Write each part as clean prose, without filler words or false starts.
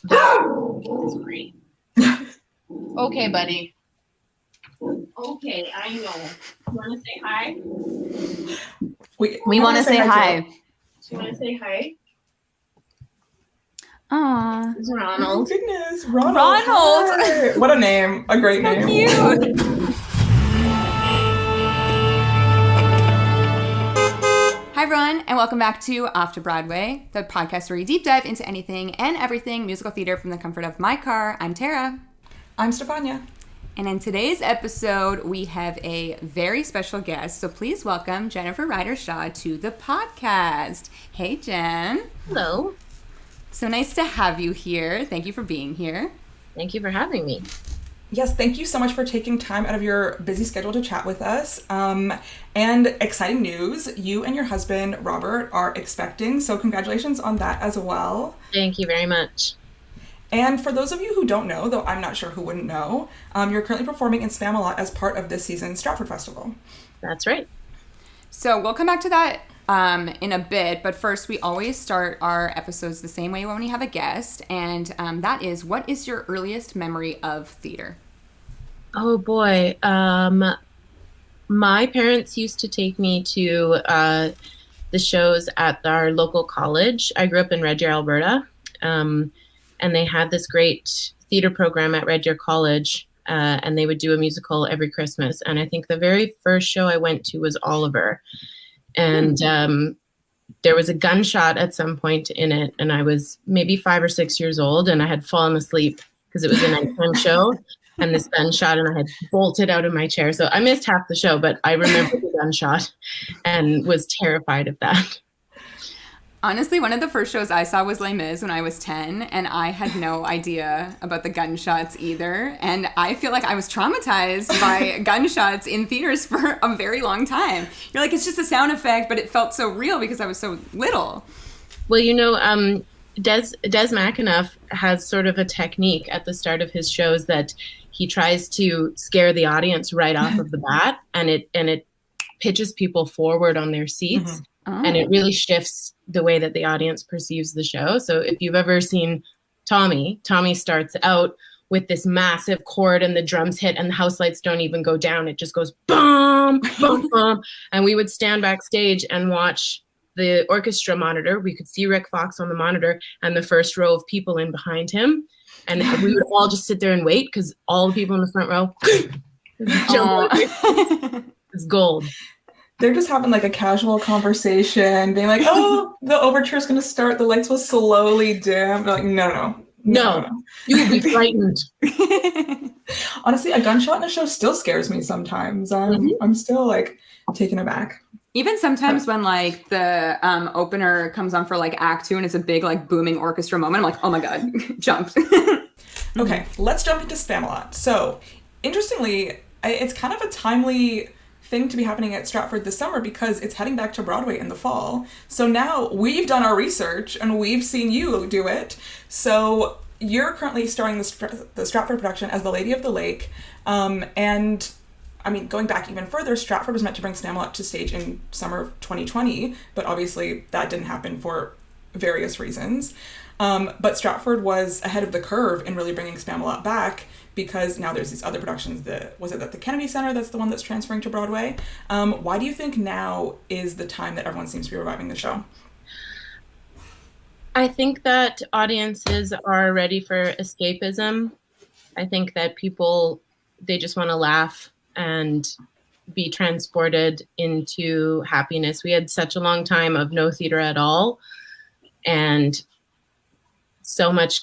This is great. Okay, buddy. Okay, I know. You want to say hi? We want to say hi. Do you want to say hi? Aww. This is Ronald. Oh, goodness. Ronald. Ronald. What a name. A great So name. Cute. Hi, everyone, and welcome back to Off to Broadway, the podcast where we deep dive into anything and everything musical theater from the comfort of my car. I'm Tara. I'm Stefania. And in today's episode, we have a very special guest. So please welcome Jennifer Ryder-Shaw to the podcast. Hey, Jen. Hello. So nice to have you here. Thank you for being here. Thank you for having me. Yes, thank you so much for taking time out of your busy schedule to chat with us. And exciting news, you and your husband, Robert, are expecting, so congratulations on that as well. Thank you very much. And for those of you who don't know, though I'm not sure who wouldn't know, you're currently performing in Spamalot as part of this season's Stratford Festival. That's right. So we'll come back to that in a bit, but first we always start our episodes the same way when we have a guest, and that is, what is your earliest memory of theater? Oh boy. My parents used to take me to the shows at our local college. I grew up in Red Deer, Alberta, and they had this great theater program at Red Deer College, and they would do a musical every Christmas. And I think the very first show I went to was Oliver. And there was a gunshot at some point in it, and I was maybe 5 or 6 years old, and I had fallen asleep because it was a nighttime show, and this gunshot, and I had bolted out of my chair. So I missed half the show, but I remember the gunshot and was terrified of that. Honestly, one of the first shows I saw was Les Mis when I was 10, and I had no idea about the gunshots either. And I feel like I was traumatized by gunshots in theaters for a very long time. You're like, it's just a sound effect, but it felt so real because I was so little. Well, you know, Des McAnuff has sort of a technique at the start of his shows that he tries to scare the audience right off of the bat, and it pitches people forward on their seats. Mm-hmm. And it really shifts the way that the audience perceives the show. So if you've ever seen Tommy starts out with this massive chord and the drums hit and the house lights don't even go down. It just goes boom, boom, boom. And we would stand backstage and watch the orchestra monitor. We could see Rick Fox on the monitor and the first row of people in behind him. And we would all just sit there and wait because all the people in the front row it's gold. They're just having like a casual conversation, being like, oh, the overture is going to start. The lights will slowly dim. They're like, no. You will be frightened. Honestly, a gunshot in a show still scares me sometimes. I'm still like taken aback. Even sometimes when like the opener comes on for like Act 2 and it's a big like booming orchestra moment, I'm like, oh my God, jump. Okay, let's jump into Spamalot. So interestingly, it's kind of a timely thing to be happening at Stratford this summer because it's heading back to Broadway in the fall. So now we've done our research and we've seen you do it. So you're currently starring the Stratford production as the Lady of the Lake. And I mean, going back even further, Stratford was meant to bring Spamalot to stage in summer of 2020, but obviously that didn't happen for various reasons. But Stratford was ahead of the curve in really bringing Spamalot back because now there's these other productions. Was it at the Kennedy Center? That's the one that's transferring to Broadway. Why do you think now is the time that everyone seems to be reviving the show? I think that audiences are ready for escapism. I think that people, they just want to laugh and be transported into happiness. We had such a long time of no theater at all, and so much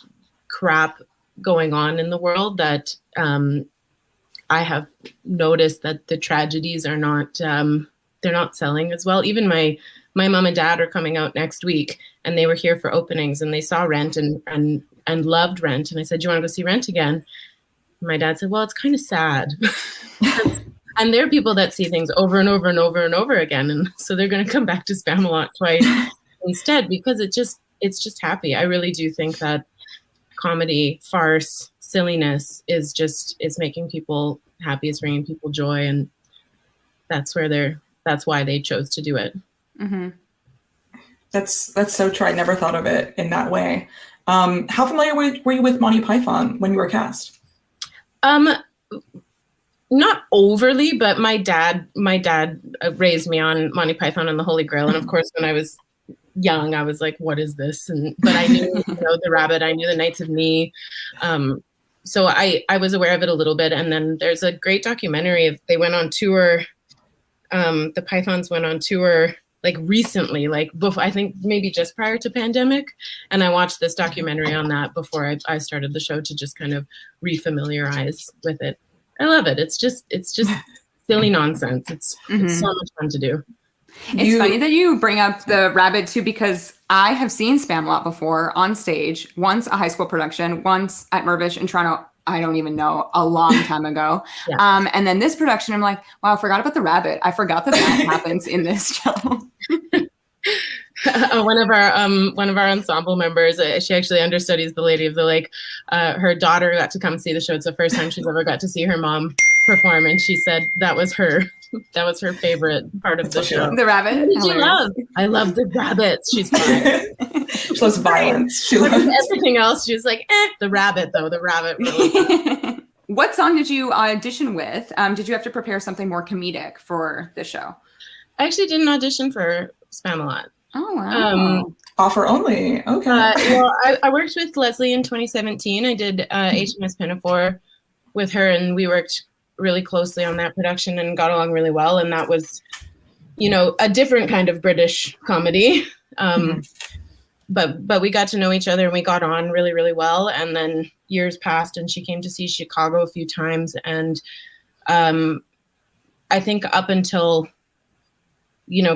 crap going on in the world that I have noticed that the tragedies are not, they're not selling as well. Even my mom and dad are coming out next week, and they were here for openings, and they saw Rent and loved Rent. And I said, do you want to go see Rent again? And my dad said, well, it's kind of sad. And there are people that see things over and over and over and over again. And so they're going to come back to Spamalot twice instead because it's just happy. I really do think that comedy, farce, silliness is making people happy. It's bringing people joy. And that's why they chose to do it. Mm-hmm. That's so true. I never thought of it in that way. How familiar were you with Monty Python when you were cast? Not overly, but my dad raised me on Monty Python and the Holy Grail, and of course, when I was young, I was like, "What is this?" But I knew, the Rabbit. I knew the Knights of Ni, so I was aware of it a little bit. And then there's a great documentary. They went on tour. The Pythons went on tour like recently, like before, I think maybe just prior to pandemic, and I watched this documentary on that before I started the show to just kind of refamiliarize with it. I love it. It's just silly nonsense. It's so much fun to do. It's funny that you bring up the Rabbit too, because I have seen Spamalot before on stage, once a high school production, once at Mirvish in Toronto. I don't even know, a long time ago. Yeah. And then this production, I'm like, wow, I forgot about the Rabbit. I forgot that happens in this show. One of our ensemble members, she actually understudies the Lady of the Lake. Her daughter got to come see the show. It's the first time she's ever got to see her mom perform, and she said that was her favorite part of the show. The Rabbit. What did you love? I love the rabbits. She's fine. She loves violence. She loves everything else. She was like, the rabbit though. The rabbit. Really. What song did you audition with? Did you have to prepare something more comedic for the show? I actually didn't audition for Spamalot. Oh, wow. Offer only. Okay. I worked with Leslie in 2017. I did HMS Pinafore with her, and we worked really closely on that production and got along really well. And that was, a different kind of British comedy. But we got to know each other and we got on really, really well. And then years passed and she came to see Chicago a few times. And I think up until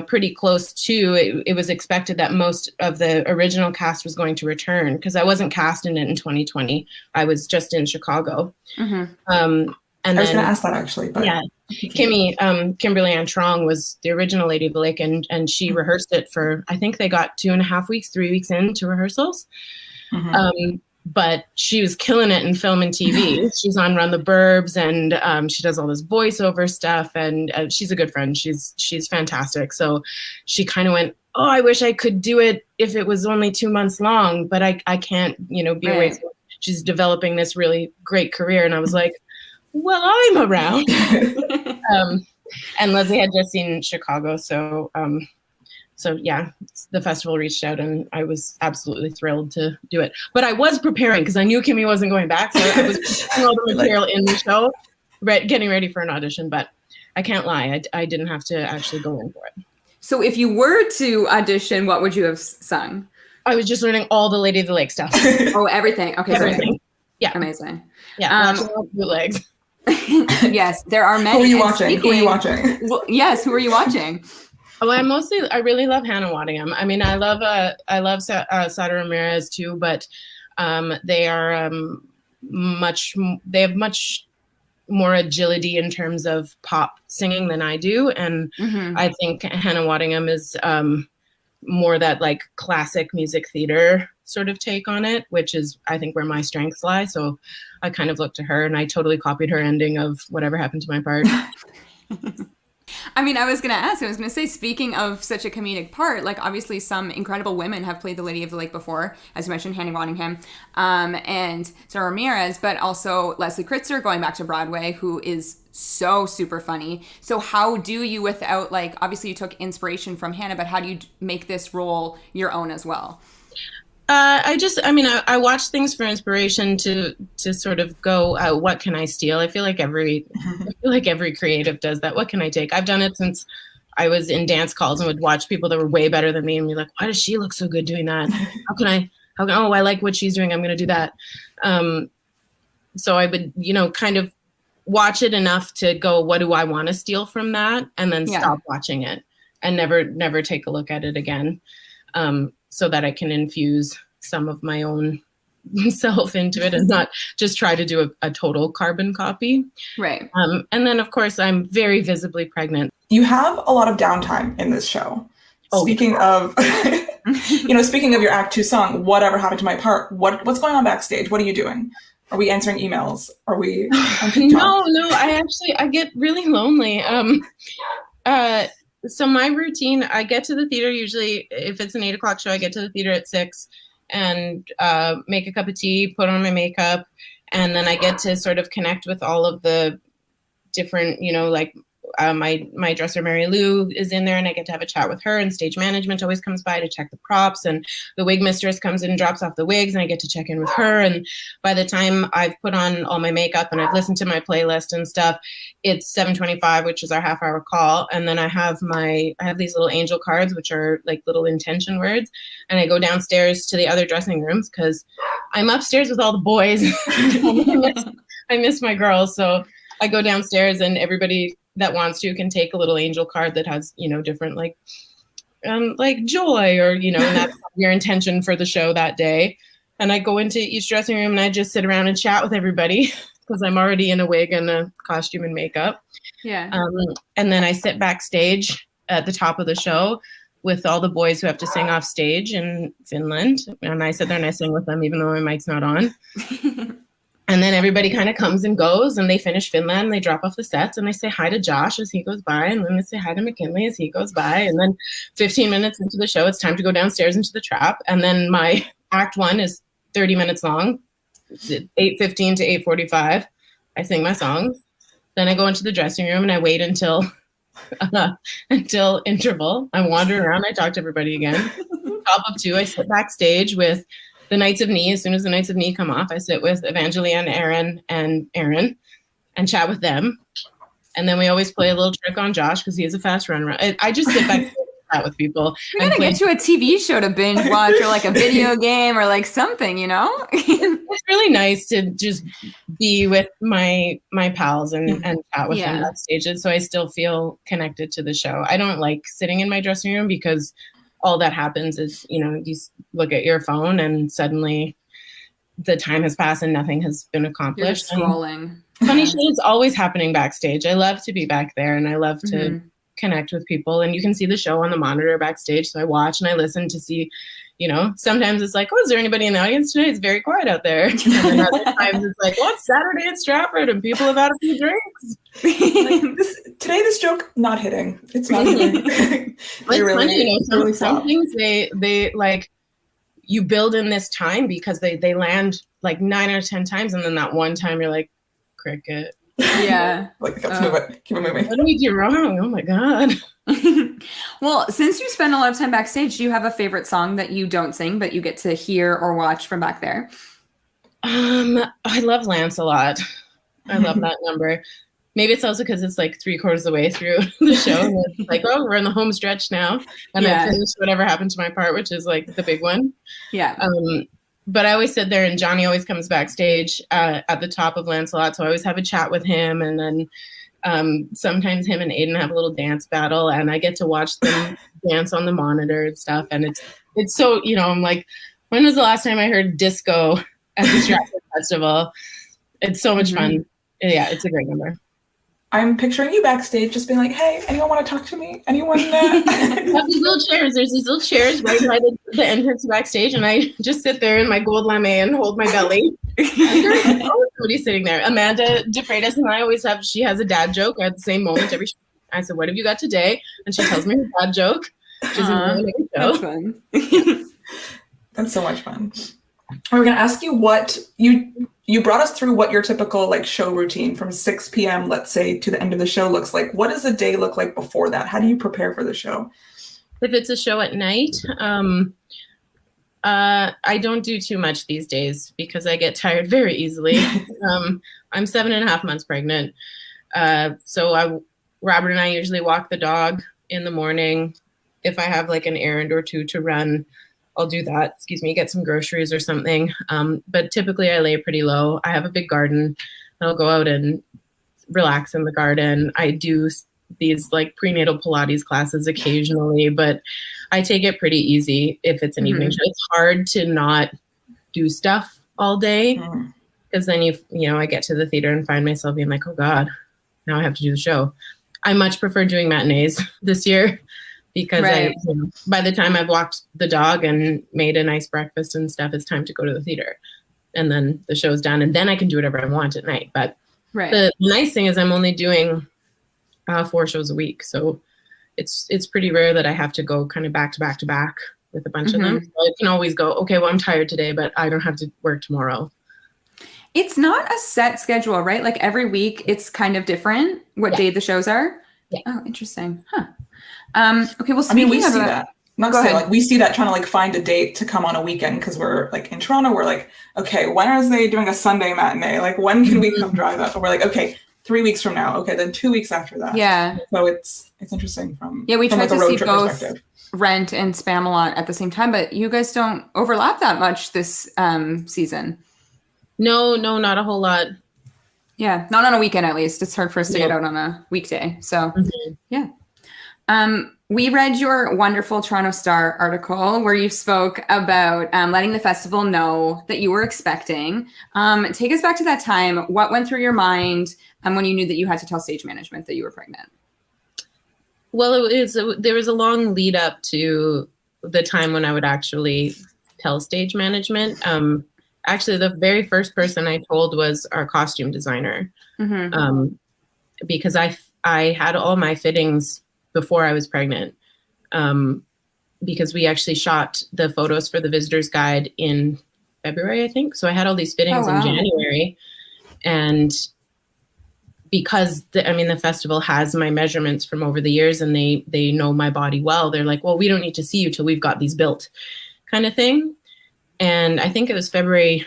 pretty close to it was expected that most of the original cast was going to return, because I wasn't cast in it in 2020. I was just in Chicago. And I was going to ask that actually, but yeah, Kimberly Ann Trong was the original Lady of the Lake, and she rehearsed it for, I think they got 2.5 weeks, 3 weeks into rehearsals. But she was killing it in film and TV. She's on Run the Burbs, and she does all this voiceover stuff, and she's a good friend. She's fantastic. So she kind of went, oh, I wish I could do it if it was only 2 months long, but I can't, be away. So she's developing this really great career. And I was like, well, I'm around. And Leslie had just seen Chicago. So yeah, the festival reached out and I was absolutely thrilled to do it. But I was preparing because I knew Kimmy wasn't going back. So I was putting all the material in the show, getting ready for an audition. But I can't lie, I didn't have to actually go in for it. So if you were to audition, what would you have sung? I was just learning all the Lady of the Lake stuff. Oh, everything. Okay, everything. Great. Yeah. Amazing. Yeah, watching all the bootlegs. Yes, there are many. Who are you watching? Well, yes, who are you watching? Oh, I really love Hannah Waddingham. I mean, I love Sada Ramirez too, but they have much more agility in terms of pop singing than I do. And I think Hannah Waddingham is more that like classic music theater sort of take on it, which is, I think, where my strengths lie. So I kind of looked to her and I totally copied her ending of Whatever Happened to My Part. I mean, I was going to say, speaking of such a comedic part, like obviously some incredible women have played the Lady of the Lake before, as you mentioned, Hannah Waddingham, and Sarah Ramirez, but also Leslie Kritzer going back to Broadway, who is so super funny. So how do you, without like, obviously you took inspiration from Hannah, but how do you make this role your own as well? I watch things for inspiration to sort of go, what can I steal? I feel like every creative does that. What can I take? I've done it since I was in dance calls and would watch people that were way better than me and be like, why does she look so good doing that? I like what she's doing. I'm going to do that. So I would, kind of watch it enough to go, what do I want to steal from that? And then stop watching it and never take a look at it again. So that I can infuse some of my own self into it and not just try to do a total carbon copy. Right. And then, of course, I'm very visibly pregnant. You have a lot of downtime in this show. Speaking of your Act 2 song, Whatever Happened to My Part, what's going on backstage? What are you doing? Are we answering emails? Are we on TikTok? No, I get really lonely. So my routine, I get to the theater usually, if it's an 8:00 show, I get to the theater at 6. and make a cup of tea, put on my makeup, and then I get to sort of connect with all of the different, like my dresser Mary Lou is in there, and I get to have a chat with her, and stage management always comes by to check the props, and the wig mistress comes in and drops off the wigs, and I get to check in with her. And by the time I've put on all my makeup and I've listened to my playlist and stuff, it's 7:25, which is our half-hour call. And then I have these little angel cards, which are like little intention words, and I go downstairs to the other dressing rooms because I'm upstairs with all the boys. I miss my girls, so I go downstairs, and everybody that wants to can take a little angel card that has, different like joy, or, and that's your intention for the show that day. And I go into each dressing room and I just sit around and chat with everybody because I'm already in a wig and a costume and makeup. Yeah. And then I sit backstage at the top of the show with all the boys who have to sing off stage in Finland. And I sit there and I sing with them, even though my mic's not on. And then everybody kind of comes and goes, and they finish Finland, and they drop off the sets, and they say hi to Josh as he goes by, and then they say hi to McKinley as he goes by. And then 15 minutes into the show, it's time to go downstairs into the trap. And then my act 1 is 30 minutes long. It's 8:15 to 8:45. I sing my songs. Then I go into the dressing room, and I wait until interval. I wander around. I talk to everybody again. Top of 2, I sit backstage with the Knights of Knee. As soon as the Knights of Knee come off, I sit with Evangeline, Aaron, and chat with them. And then we always play a little trick on Josh because he is a fast runner. I just sit back and chat with people. We gotta get you a TV show to binge watch, or like a video game, or like something, It's really nice to just be with my pals and chat with them backstage. So I still feel connected to the show. I don't like sitting in my dressing room because all that happens is, you look at your phone and suddenly the time has passed and nothing has been accomplished. You're scrolling. Funny shit is always happening backstage. I love to be back there, and I love to connect with people. And you can see the show on the monitor backstage. So I watch and I listen to see, sometimes it's like, oh, is there anybody in the audience today? It's very quiet out there. And then other times it's like, well, it's Saturday at Stratford and people have had a few drinks. Today this joke not hitting. It's not hitting. It's funny, some things they like, you build in this time because they land like 9 or 10 times, and then that one time you're like, cricket. Yeah. Let's move it. Keep it moving. What do we do wrong? Oh my God. Well, since you spend a lot of time backstage, do you have a favorite song that you don't sing, but you get to hear or watch from back there? I love Lancelot. I love that number. Maybe it's also because it's like 3/4 of the way through the show. And it's like, oh, we're in the home stretch now. And I finished whatever happened to my part, which is like the big one. Yeah. But I always sit there, and Johnny always comes backstage at the top of Lancelot. So I always have a chat with him. And then sometimes him and Aiden have a little dance battle, and I get to watch them dance on the monitor and stuff. And it's so, I'm like, when was the last time I heard disco at the Stratford Festival? It's so much fun. Yeah, it's a great number. I'm picturing you backstage just being like, hey, anyone want to talk to me? Anyone? Have these little chairs. There's these little chairs right by the entrance to backstage, and I just sit there in my gold lame and hold my belly. There's always somebody sitting there. Amanda DeFreitas and I always she has a dad joke at the same moment every show. I said, what have you got today? And she tells me her dad joke. She's really that's fun. That's so much fun. We're going to ask you what you brought us through what your typical like show routine from 6 p.m., let's say, to the end of the show looks like. What does a day look like before that? How do you prepare for the show? If it's a show at night, I don't do too much these days because I get tired very easily. I'm 7.5 months pregnant. So Robert and I usually walk the dog in the morning. If I have like an errand or two to run, I'll do that, get some groceries or something. But typically I lay pretty low. I have a big garden. I'll go out and relax in the garden. I do these like prenatal Pilates classes occasionally, but I take it pretty easy if it's an evening show. It's hard to not do stuff all day because then I get to the theater and find myself being like, oh God, now I have to do the show. I much prefer doing matinees this year. Because by the time I've walked the dog and made a nice breakfast and stuff, it's time to go to the theater. And then the show's done. And then I can do whatever I want at night. But the nice thing is I'm only doing 4 shows a week. So it's pretty rare that I have to go kind of back to back to back with a bunch of them. So I can always go, okay, well, I'm tired today, but I don't have to work tomorrow. It's not a set schedule, right? Like every week it's kind of different what day the shows are. Yeah. Oh, interesting. Huh. Okay, well, I mean, we speaking of see that. Not to say, like, we see that trying to, like, find a date to come on a weekend because we're, like, in Toronto. We're like, okay, when are they doing a Sunday matinee? Like, when can we come drive up? And we're like, okay, 3 weeks from now. Okay, then 2 weeks after that. Yeah. So it's interesting from we from, tried like, a to road see trip both perspective. Rent and Spamalot at the same time, but you guys don't overlap that much this season. No, not a whole lot. Yeah, not on a weekend at least. It's hard for us to get out on a weekday. So, yeah. We read your wonderful Toronto Star article where you spoke about letting the festival know that you were expecting. Take us back to that time. What went through your mind when you knew that you had to tell stage management that you were pregnant? Well, there was a long lead up to the time when I would actually tell stage management. Actually, the very first person I told was our costume designer, because I had all my fittings before I was pregnant, because we actually shot the photos for the visitor's guide in February, I think. So I had all these fittings in January, and because the festival has my measurements from over the years and they know my body well, they're like, well, we don't need to see you till we've got these built, kind of thing. And I think it was February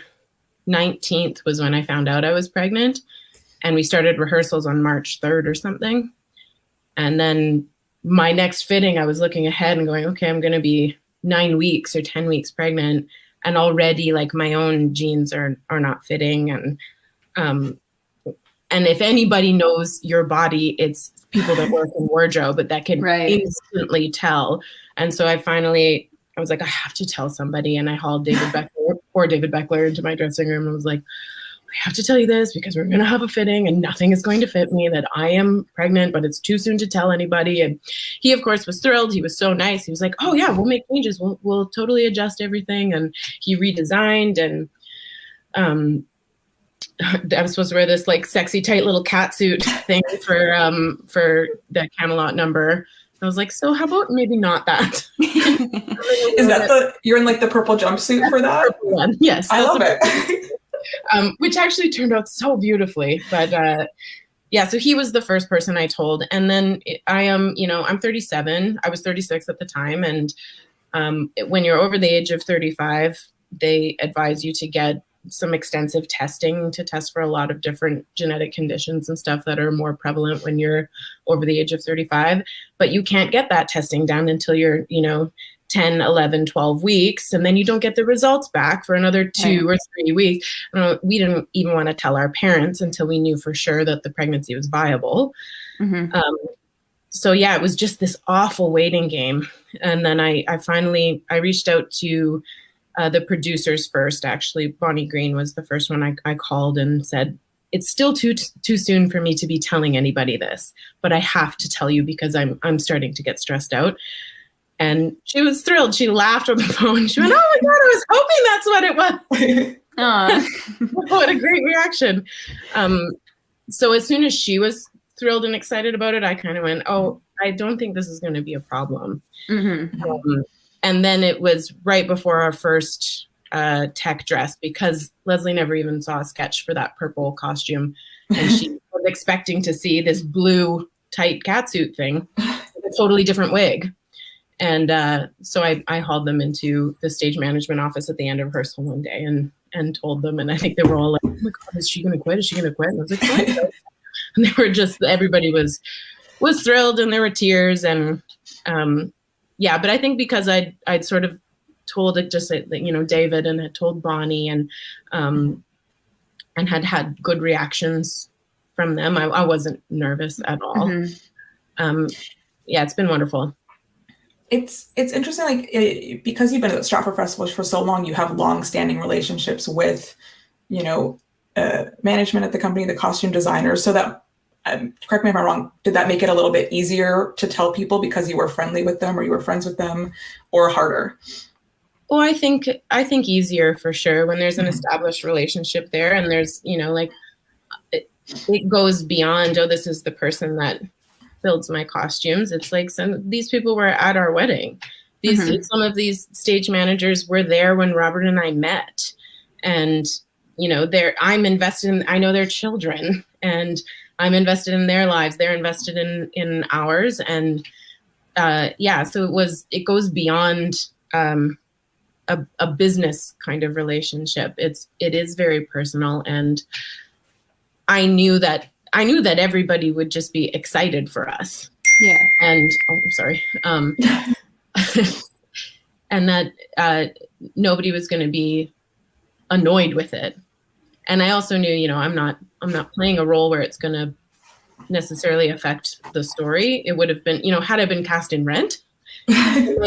19th was when I found out I was pregnant, and we started rehearsals on March 3rd or something. And then my next fitting, I was looking ahead and going, okay, I'm going to be 9 weeks or 10 weeks pregnant. And already like my own jeans are not fitting. And if anybody knows your body, it's people that work in wardrobe, but that can instantly tell. And so I was like, I have to tell somebody. And I hauled poor David Beckler into my dressing room and was like, I have to tell you this because we're going to have a fitting and nothing is going to fit me, that I am pregnant, but it's too soon to tell anybody. And he, of course, was thrilled. He was so nice. He was like, oh yeah, we'll make changes. We'll totally adjust everything. And he redesigned, and I was supposed to wear this like sexy tight little catsuit thing for the Camelot number. I was like, so how about maybe not that? Is that you're in like the purple jumpsuit for that? Purple one. Yes. I love it. Which actually turned out so beautifully. But yeah, so he was the first person I told. And then I'm 37. I was 36 at the time. And when you're over the age of 35, they advise you to get some extensive testing to test for a lot of different genetic conditions and stuff that are more prevalent when you're over the age of 35. But you can't get that testing done until you're, 10, 11, 12 weeks. And then you don't get the results back for another 2 or 3 weeks. We didn't even want to tell our parents until we knew for sure that the pregnancy was viable. So yeah, it was just this awful waiting game. And then I finally reached out to the producers first. Actually, Bonnie Green was the first one I called and said, it's still too soon for me to be telling anybody this, but I have to tell you because I'm starting to get stressed out. And she was thrilled. She laughed on the phone. She went, oh my God, I was hoping that's what it was. What a great reaction. So as soon as she was thrilled and excited about it, I kind of went, oh, I don't think this is going to be a problem. And then it was right before our first tech dress, because Leslie never even saw a sketch for that purple costume. And she was expecting to see this blue tight catsuit thing with a totally different wig. And so I hauled them into the stage management office at the end of rehearsal one day and told them. And I think they were all like, oh my God, is she going to quit? Is she going to quit? And I was like, fine. And they were everybody was thrilled, and there were tears. And yeah, but I think because I'd sort of told it just, David, and had told Bonnie, and had good reactions from them, I wasn't nervous at all. Yeah, it's been wonderful. It's interesting, like because you've been at the Stratford Festival for so long, you have long-standing relationships with, management at the company, the costume designers. So that, correct me if I'm wrong, did that make it a little bit easier to tell people because you were friendly with them, or you were friends with them, or harder? Well, I think easier for sure when there's an established relationship there, and there's, it goes beyond, oh, this is the person that builds my costumes. It's like these people were at our wedding, Some of these stage managers were there when Robert and I met, and I'm invested in. I know their children, and I'm invested in their lives. They're invested in ours, and so it goes beyond a business kind of relationship. It is very personal, and I knew that everybody would just be excited for us. Yeah. And I'm sorry. And that nobody was going to be annoyed with it. And I also knew, I'm not playing a role where it's going to necessarily affect the story. It would have been, had I been cast in Rent, it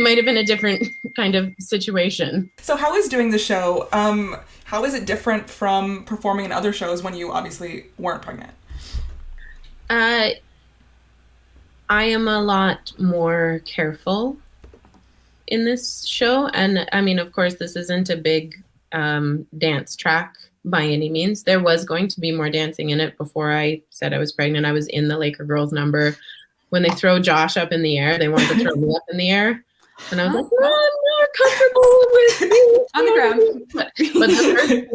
might have been a different kind of situation. So how is doing the show? How is it different from performing in other shows when you obviously weren't pregnant? I am a lot more careful in this show. And I mean, of course, this isn't a big dance track by any means. There was going to be more dancing in it before I said I was pregnant. I was in the Laker Girls number. When they throw Josh up in the air, they wanted to throw me up in the air. And I was like, no, I'm more comfortable with you. On the ground. But the first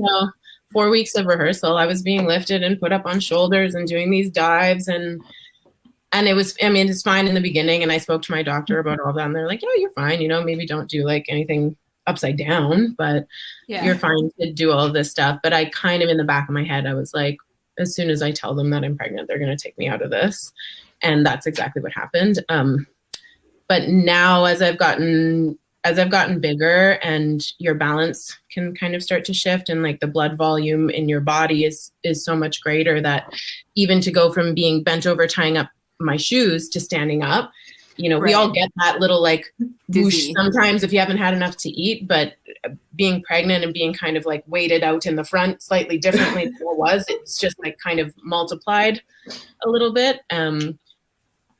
4 weeks of rehearsal, I was being lifted and put up on shoulders and doing these dives, and it was, it's fine in the beginning. And I spoke to my doctor about all that, and they're like, yeah, you're fine. Maybe don't do like anything upside down, but you're fine to do all of this stuff. But I kind of, in the back of my head, I was like, as soon as I tell them that I'm pregnant, they're going to take me out of this. And that's exactly what happened. But now as I've gotten bigger, and your balance can kind of start to shift, and like the blood volume in your body is so much greater that even to go from being bent over tying up my shoes to standing up, we all get that little like whoosh sometimes if you haven't had enough to eat, but being pregnant and being kind of like weighted out in the front slightly differently than it was, it's just like kind of multiplied a little bit.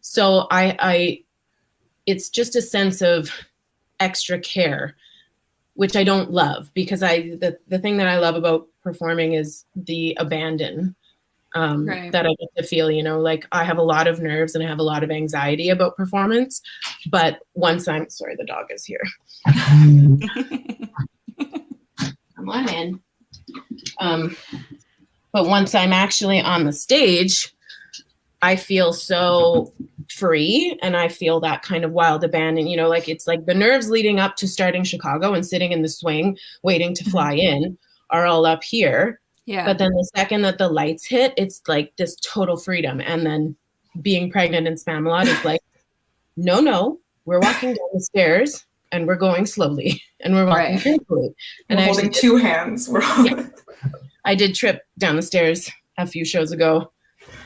So it's just a sense of extra care, which I don't love, because the thing that I love about performing is the abandon that I get to feel, like I have a lot of nerves and I have a lot of anxiety about performance, but sorry, the dog is here. Come on in. But once I'm actually on the stage, I feel so free, and I feel that kind of wild abandon, like it's like the nerves leading up to starting Chicago and sitting in the swing, waiting to fly in, are all up here. Yeah. But then the second that the lights hit, it's like this total freedom. And then being pregnant in Spamalot is like, no, we're walking down the stairs and we're going slowly and we're walking carefully. And we're holding two hands. I did trip down the stairs a few shows ago.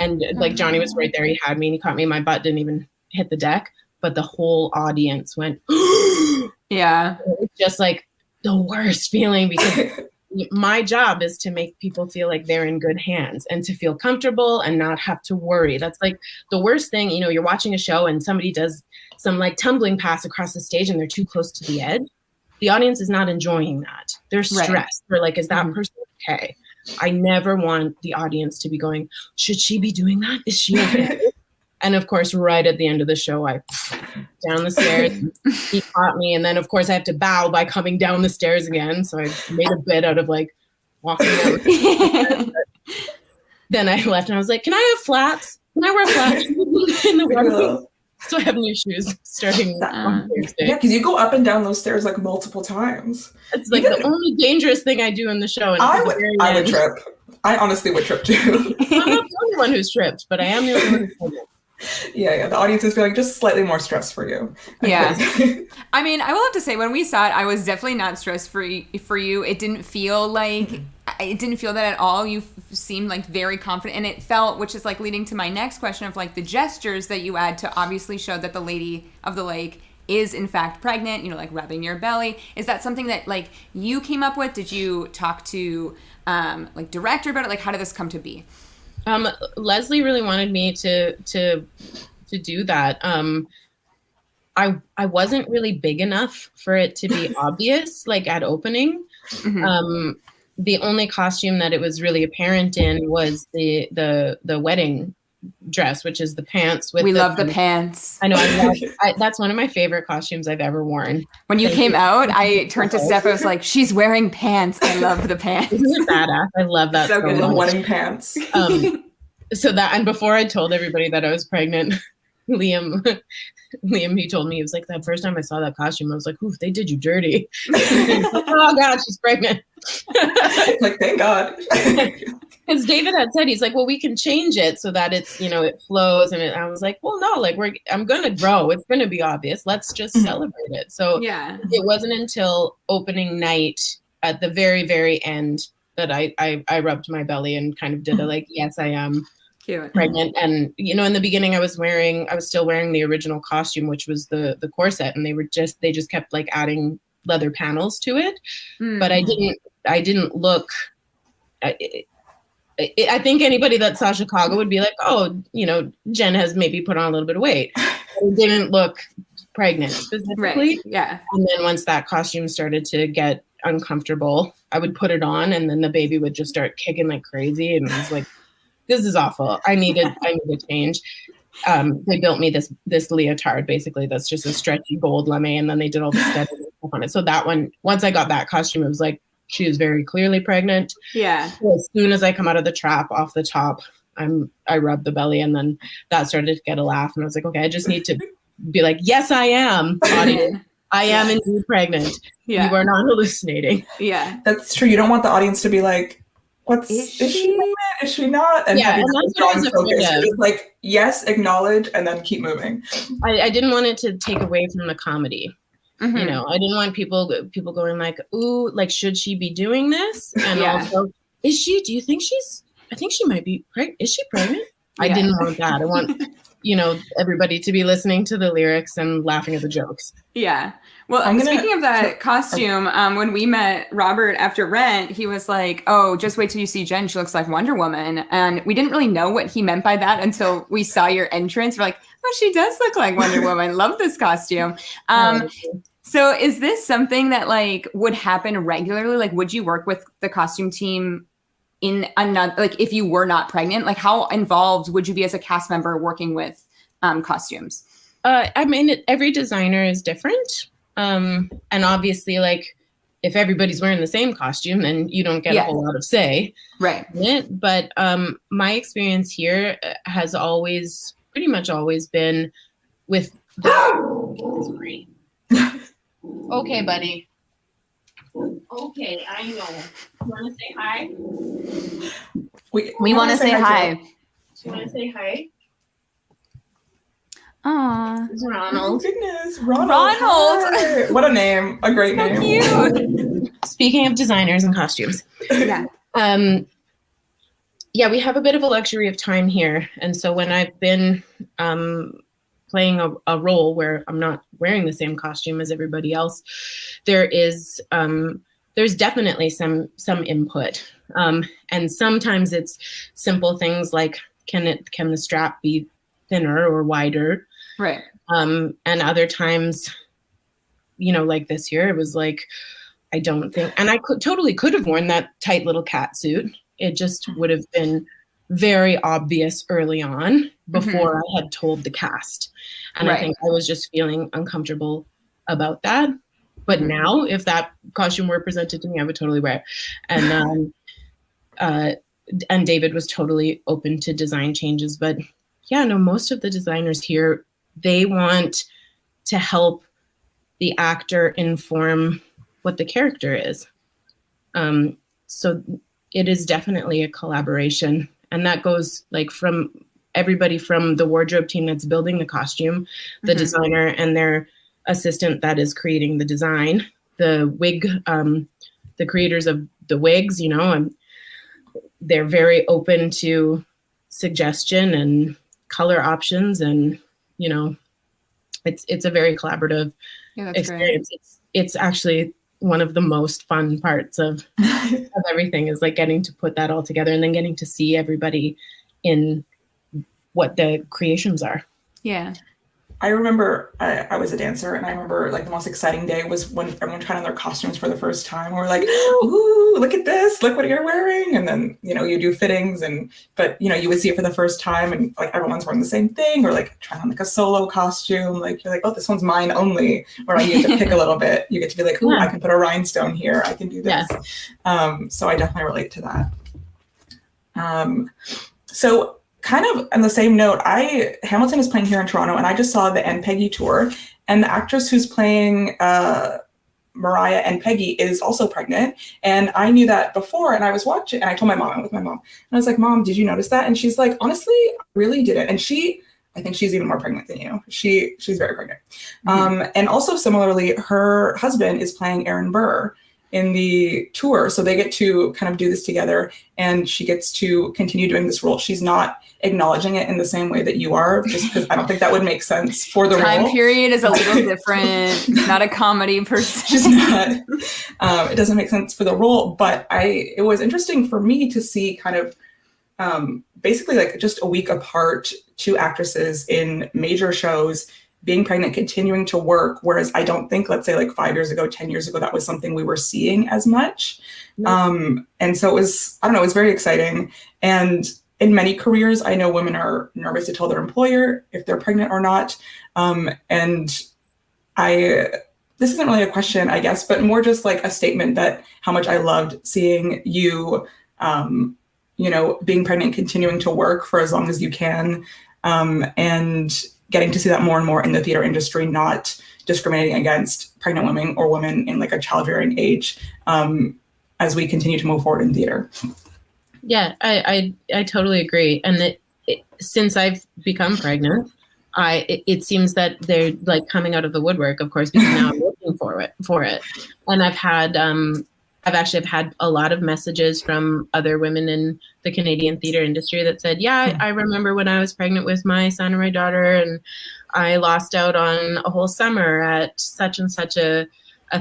And like Johnny was right there. He had me and he caught me. My butt didn't even hit the deck, but the whole audience went, yeah. It's just like the worst feeling, because my job is to make people feel like they're in good hands and to feel comfortable and not have to worry. That's like the worst thing. You're watching a show and somebody does some like tumbling pass across the stage and they're too close to the edge. The audience is not enjoying that. They're stressed. They're like, is that person okay? I never want the audience to be going, should she be doing that? Is she okay? And of course, right at the end of the show, I down the stairs, he caught me. And then of course I have to bow by coming down the stairs again. So I made a bit out of like walking down the stairs. Then I left and I was like, can I have flats? Can I wear flats in the water? So I have new shoes starting on Thursday. Yeah, because you go up and down those stairs like multiple times. It's like the only dangerous thing I do in the show. And I would trip. I honestly would trip too. I'm not the only one who's tripped, but I am the only one who's tripped. Yeah. The audience is feeling just slightly more stressed for you. Yeah. I mean, I will have to say, when we saw it, I was definitely not stressed for you. It didn't feel like, it didn't feel that at all. You seemed like very confident, and it felt, which is like leading to my next question of like the gestures that you add to obviously show that the lady of the lake is in fact pregnant, like rubbing your belly. Is that something that like you came up with? Did you talk to like director about it? Like, how did this come to be? Leslie really wanted me to do that. I wasn't really big enough for it to be obvious, like at opening. Mm-hmm. The only costume that it was really apparent in was the wedding dress, which is the pants with we love the pants. I know. That's one of my favorite costumes I've ever worn. When you came out, I turned to Steph. I was like, she's wearing pants. I love the pants. Isn't it badass? I love that so good. much. Wedding pants. And before I told everybody that I was pregnant, Liam, he told me, he was like, that first time I saw that costume, I was like, oof, they did you dirty. Oh God, she's pregnant. Like, thank God. Because David had said, he's like, well, we can change it so that it's, it flows. And I was like, well, no, like I'm going to grow. It's going to be obvious. Let's just celebrate it. So it wasn't until opening night at the very, very end that I rubbed my belly and kind of did a like, yes, I am pregnant. And, in the beginning I was still wearing the original costume, which was the corset. And they just kept like adding leather panels to it. But I didn't look, I think anybody that saw Chicago would be like, oh, Jen has maybe put on a little bit of weight. It didn't look pregnant specifically. Right. Yeah. And then once that costume started to get uncomfortable, I would put it on and then the baby would just start kicking like crazy. And I was like, this is awful. I need a change. They built me this leotard, basically, that's just a stretchy gold lame. And then they did all the stuff on it. So that one, once I got that costume, it was like, she is very clearly pregnant. Yeah. So as soon as I come out of the trap off the top, I rub the belly, and then that started to get a laugh. And I was like, okay, I just need to be like, yes, I am. Audience. I am indeed pregnant. Yeah. You are not hallucinating. Yeah. That's true. You don't want the audience to be like, is she pregnant? Is she not? And have you strong focus. Just like, yes, acknowledge, and then keep moving. I didn't want it to take away from the comedy. I didn't want people going like, ooh, like, should she be doing this? And also, do you think I think she might be pregnant. Is she pregnant? I didn't want that. I want, everybody to be listening to the lyrics and laughing at the jokes. Yeah. Well, speaking of that costume, when we met Robert after Rent, he was like, oh, just wait till you see Jen. She looks like Wonder Woman. And we didn't really know what he meant by that until we saw your entrance. We're like, oh, she does look like Wonder Woman. Love this costume. So is this something that like would happen regularly? Like, would you work with the costume team in another, like if you were not pregnant, like how involved would you be as a cast member working with costumes? I mean, every designer is different. And obviously, like, if everybody's wearing the same costume, then you don't get a whole lot of say. Right. In it. But my experience here has pretty much always been with sorry. Okay, buddy. Okay, I know. You want to say hi? We want to say hi. Do you want to say hi? Aww. Ronald. Oh, goodness. Ronald. Hi. What a name. A great name. Cute. Speaking of designers and costumes. Yeah. We have a bit of a luxury of time here. And so when I've been playing a role where I'm not wearing the same costume as everybody else, there's definitely some input. And sometimes it's simple things like, can the strap be thinner or wider? Right. And other times, like this year, it was like, I don't think, and I totally could have worn that tight little cat suit. It just would have been very obvious early on before I had told the cast. And I think I was just feeling uncomfortable about that. But now, if that costume were presented to me, I would totally wear it. And David was totally open to design changes. But most of the designers here, they want to help the actor inform what the character is. So it is definitely a collaboration. And that goes like from everybody from the wardrobe team that's building the costume, the designer and their assistant that is creating the design, the wig, the creators of the wigs, they're very open to suggestion and color options. And, it's a very collaborative experience. It's actually one of the most fun parts of everything is like getting to put that all together and then getting to see everybody in what the creations are. Yeah. I remember I was a dancer, and I remember like the most exciting day was when everyone tried on their costumes for the first time. We're like, ooh, look at this, look what you're wearing. And then, you do fittings, but you would see it for the first time, and like everyone's wearing the same thing, or like trying on like a solo costume. Like you're like, oh, this one's mine only. Or you get to pick a little bit. You get to be like, ooh, I can put a rhinestone here. I can do this. So I definitely relate to that. So kind of on the same note, Hamilton is playing here in Toronto, and I just saw the And Peggy tour, and the actress who's playing Mariah and Peggy is also pregnant, and I knew that before, and I was watching, and I told my mom, and I was like, Mom, did you notice that? And she's like, honestly, I really didn't. And I think she's even more pregnant than you. She's very pregnant. And also similarly, her husband is playing Aaron Burr in the tour. So they get to kind of do this together, and she gets to continue doing this role. She's not acknowledging it in the same way that you are, just because I don't think that would make sense for the time role. period is a little different. It's not a comedy per se. She's not. It doesn't make sense for the role, but it was interesting for me to see kind of basically like just a week apart, two actresses in major shows being pregnant, continuing to work, whereas I don't think, let's say like 5 years ago, 10 years ago, that was something we were seeing as much. And so it was very exciting. And in many careers, I know women are nervous to tell their employer if they're pregnant or not. And this isn't really a question, I guess, but more just like a statement that how much I loved seeing you, being pregnant, continuing to work for as long as you can, and getting to see that more and more in the theater industry, not discriminating against pregnant women or women in like a childbearing age, as we continue to move forward in theater. Yeah, I totally agree. And since I've become pregnant, it seems that they're like coming out of the woodwork, of course, because now I'm looking for it. And I've had a lot of messages from other women in the Canadian theater industry that said, I remember when I was pregnant with my son or my daughter, and I lost out on a whole summer at such and such a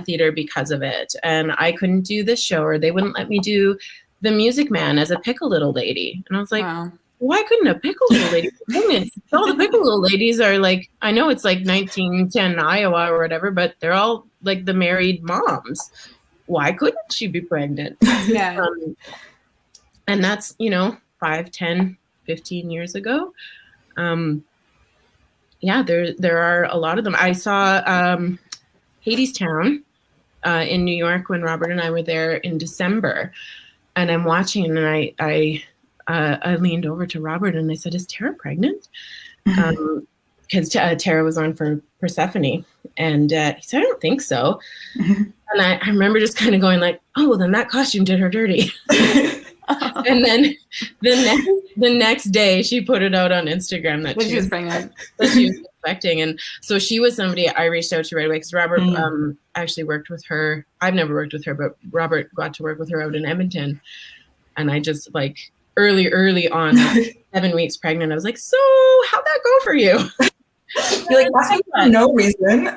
theater because of it. And I couldn't do this show, or they wouldn't let me do The Music Man as a pickle little lady. And I was like, wow. Why couldn't a pickle little lady be pregnant? All the pickle little ladies are like, I know it's like 1910 Iowa or whatever, but they're all like the married moms. Why couldn't she be pregnant? Yeah. And that's, 5, 10, 15 years ago. There are a lot of them. I saw Hadestown in New York when Robert and I were there in December. And I'm watching, and I leaned over to Robert and I said, "Is Tara pregnant?" Because Tara was on for Persephone, and he said, "I don't think so." And I remember just kind of going like, "Oh, well, then that costume did her dirty." And then the next day, she put it out on Instagram that she was pregnant, that she was expecting, and so she was somebody I reached out to right away because Robert actually worked with her. I've never worked with her, but Robert got to work with her out in Edmonton, and I just like early on, 7 weeks pregnant, I was like, "So how'd that go for you?" You're like, nothing for no reason.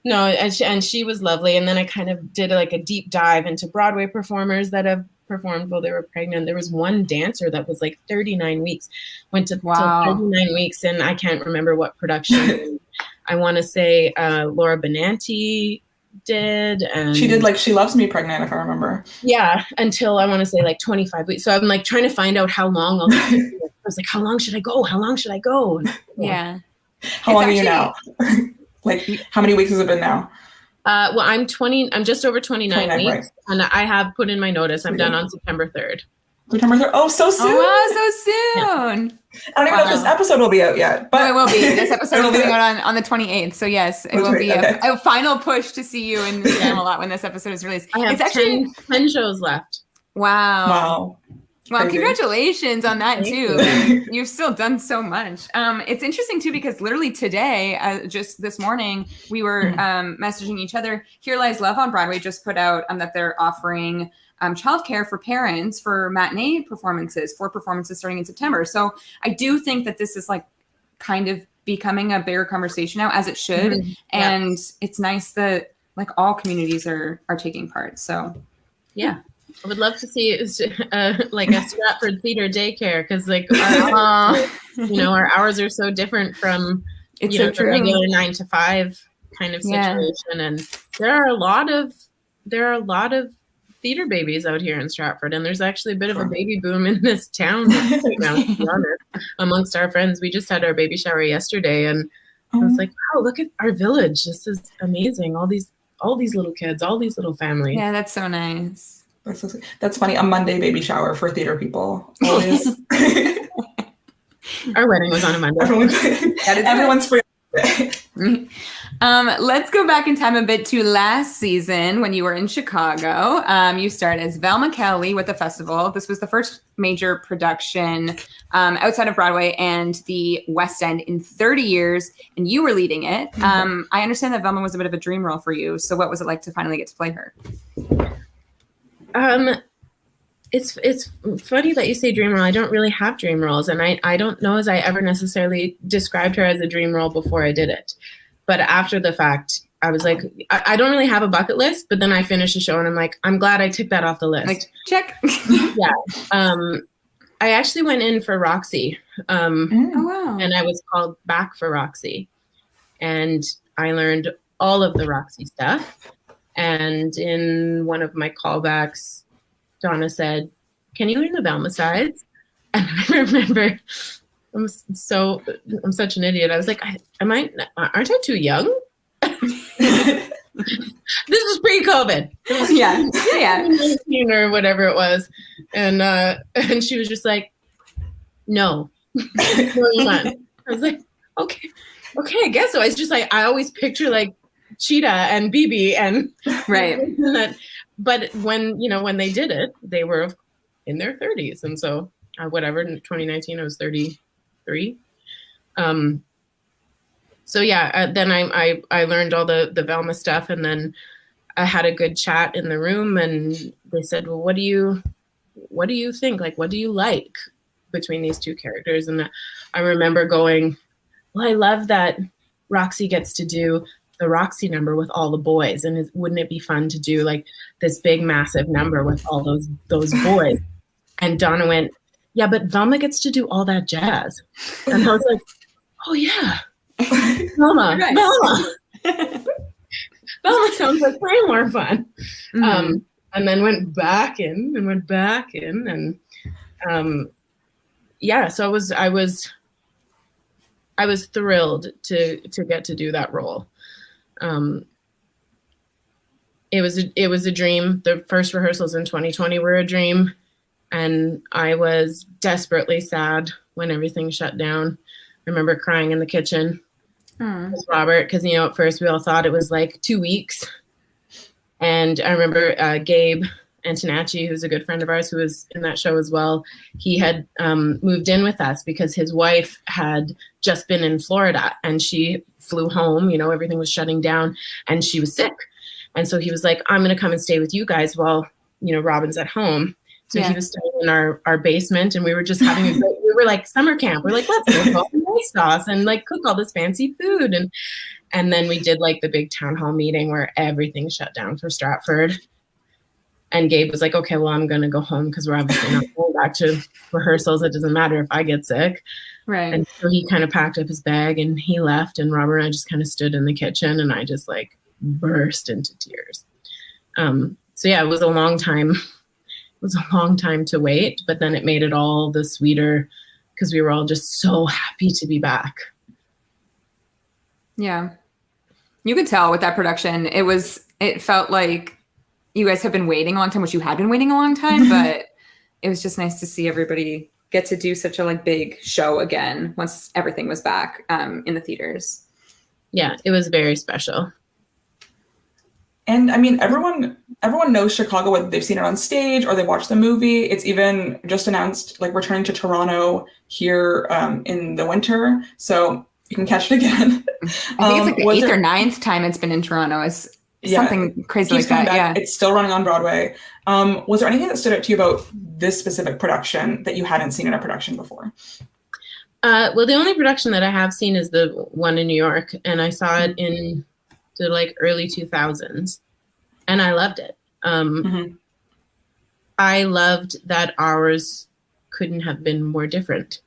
No, and she was lovely. And then I kind of did like a deep dive into Broadway performers that have performed while they were pregnant. There was one dancer that was like 39 weeks, went to 39 weeks, and I can't remember what production. I want to say Laura Benanti did, and she did like She Loves Me pregnant, if I remember. Yeah, until I want to say like 25 weeks. So I'm like trying to find out how long all this is. I was like, how long should I go? How long should I go? Yeah. How long are you now? Like, how many weeks has it been now? Well, I'm just over 29 weeks, right. And I have put in my notice. I'm done on September 3rd. September 3rd. Oh, so soon. Oh, wow, so soon. Yeah. I don't even know if this episode will be out yet. But no, it will be. This episode is coming out on the 28th. So yes, it will be a final push to see you in Spamalot when this episode is released. I have actually 10 shows left. Wow. Well, Crazy. Congratulations on that too. You've still done so much. It's interesting too, because literally today, just this morning, we were messaging each other. Here Lies Love on Broadway just put out that they're offering childcare for parents for matinee performances, 4 performances starting in September. So I do think that this is like kind of becoming a bigger conversation now, as it should. Mm-hmm. And it's nice that like all communities are taking part. So yeah. I would love to see like a Stratford theater daycare, because like our hours are so different from It's you so know, the true. regular 9 to 5 kind of Yeah. situation. And there are a lot of theater babies out here in Stratford, and there's actually a bit of a baby boom in this town right now, to be honest, amongst our friends. We just had our baby shower yesterday, and I was like, wow, look at our village. This is amazing. All these little kids, all these little families. Yeah, that's so nice. That's funny. A Monday baby shower for theater people. Always. Our wedding was on a Monday. Everyone's free. Let's go back in time a bit to last season when you were in Chicago. You started as Velma Kelly with the festival. This was the first major production outside of Broadway and the West End in 30 years, and you were leading it. I understand that Velma was a bit of a dream role for you. So what was it like to finally get to play her? It's funny that you say dream role. I don't really have dream roles, and I don't know as I ever necessarily described her as a dream role before I did it. But after the fact, I was like, I don't really have a bucket list, but then I finished the show and I'm like, I'm glad I took that off the list. Like, check. Yeah. I actually went in for Roxy. Oh, wow. And I was called back for Roxy. And I learned all of the Roxy stuff. And in one of my callbacks, Donna said, can you learn the Velma sides? And I remember, I'm such an idiot. I was like, aren't I too young? This was pre-COVID. Yeah. Or whatever it was. And she was just like, no. No, you're not. I was like, okay, I guess so. It's just like, I always picture like Cheetah and BB and right. But when they did it, they were in their 30s. And so whatever, in 2019, I was 33. So yeah, then I learned all the Velma stuff, and then I had a good chat in the room, and they said, well, what do you think? Like, what do you like between these two characters? And I remember going, well, I love that Roxy gets to do the Roxy number with all the boys, and wouldn't it be fun to do like this big massive number with all those boys? And Donna went, yeah, but Velma gets to do all that jazz. And I was like, oh yeah, Velma, Right. Velma sounds like way more fun. Mm-hmm. And then went back in, and yeah, so I was thrilled to get to do that role. It was a dream. The first rehearsals in 2020 were a dream, and I was desperately sad when everything shut down. I remember crying in the kitchen with Robert because at first we all thought it was like 2 weeks, and I remember Gabe Antonacci, who's a good friend of ours who was in that show as well. He had moved in with us because his wife had just been in Florida and she flew home. Everything was shutting down and she was sick. And so he was like, I'm going to come and stay with you guys while, Robin's at home. So He was staying in our basement, and we were just having we were like summer camp. We're like, let's go nice sauce and like cook all this fancy food. And then we did like the big town hall meeting where everything shut down for Stratford. And Gabe was like, okay, well, I'm going to go home because we're obviously not going back to rehearsals. It doesn't matter if I get sick. Right. And so he kind of packed up his bag and he left, and Robert and I just kind of stood in the kitchen, and I just like burst into tears. So yeah, it was a long time. It was a long time to wait, but then it made it all the sweeter because we were all just so happy to be back. Yeah. You could tell with that production, it felt like you guys have been waiting a long time, which you had been waiting a long time, but it was just nice to see everybody get to do such a like big show again once everything was back in the theaters. Yeah, it was very special. And I mean, everyone knows Chicago, whether they've seen it on stage or they watched the movie. It's even just announced like returning to Toronto here in the winter, so you can catch it again. I think it's like the 8th or 9th time it's been in Toronto. Is something crazy like that. Yeah, it's still running on Broadway. Was there anything that stood out to you about this specific production that you hadn't seen in a production before? Well, the only production that I have seen is the one in New York, and I saw it in the like early 2000s, and I loved it. I loved that ours couldn't have been more different,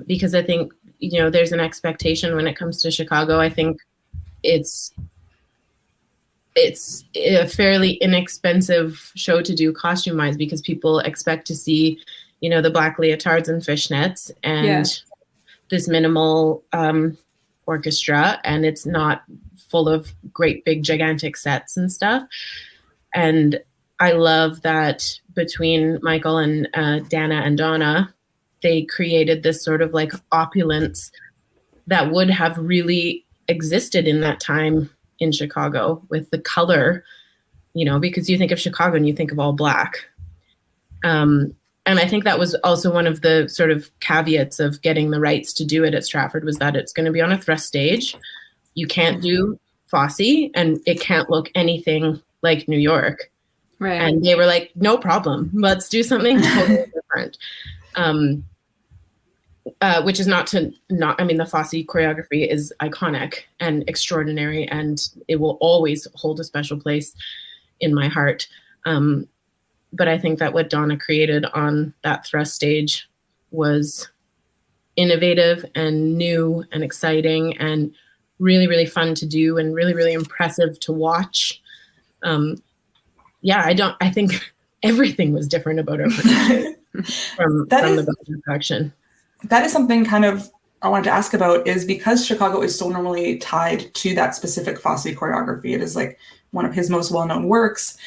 because I think there's an expectation when it comes to Chicago. I think it's a fairly inexpensive show to do costume-wise because people expect to see, the black leotards and fishnets and this minimal orchestra, and it's not full of great big gigantic sets and stuff. And I love that between Michael and Dana and Donna, they created this sort of like opulence that would have really existed in that time in Chicago with the color, because you think of Chicago and you think of all black. And I think that was also one of the sort of caveats of getting the rights to do it at Stratford, was that it's going to be on a thrust stage. You can't do Fosse, and it can't look anything like New York. Right. And they were like, no problem. Let's do something totally different. Which is the Fosse choreography is iconic and extraordinary, and it will always hold a special place in my heart. But I think that what Donna created on that thrust stage was innovative and new and exciting and really, really fun to do and really, really impressive to watch. I think everything was different about our production from the production. That is something kind of I wanted to ask about, is because Chicago is so normally tied to that specific Fosse choreography. It is like one of his most well-known works.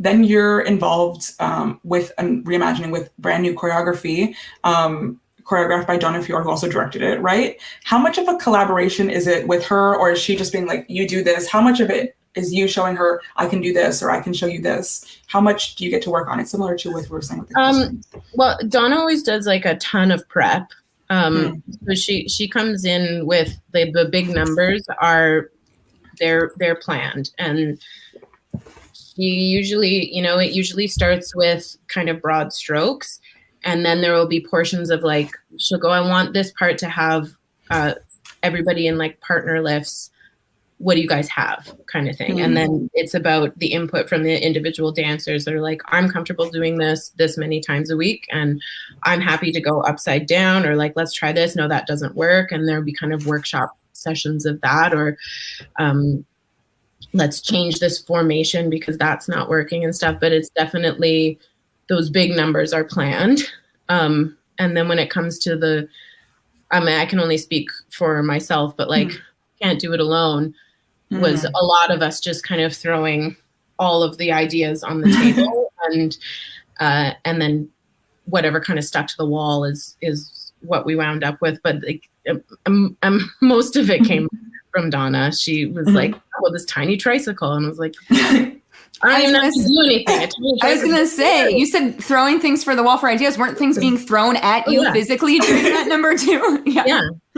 Then you're involved with a reimagining with brand new choreography, choreographed by Donna Fior, who also directed it, right? How much of a collaboration is it with her, or is she just being like, you do this? How much of it is you showing her, I can do this, or I can show you this? How much do you get to work on it? Similar to what we were saying with the well, Donna always does like a ton of prep. So she comes in with the big numbers they're planned, and she usually, it usually starts with kind of broad strokes, and then there will be portions of like, she'll go, I want this part to have everybody in like partner lifts. What do you guys have, kind of thing? And then it's about the input from the individual dancers that are like, I'm comfortable doing this many times a week, and I'm happy to go upside down, or like, let's try this. No, that doesn't work. And there'll be kind of workshop sessions of that, or let's change this formation because that's not working and stuff. But it's definitely, those big numbers are planned. And then when it comes to I can only speak for myself, but like, can't do it alone. Was a lot of us just kind of throwing all of the ideas on the table, and then whatever kind of stuck to the wall is what we wound up with. But like, most of it came from Donna. She was like, "Oh, this tiny tricycle," and I was like, I don't even have to do anything. I was gonna say, you said throwing things for the wall for ideas. Weren't things being thrown at you physically during that number too?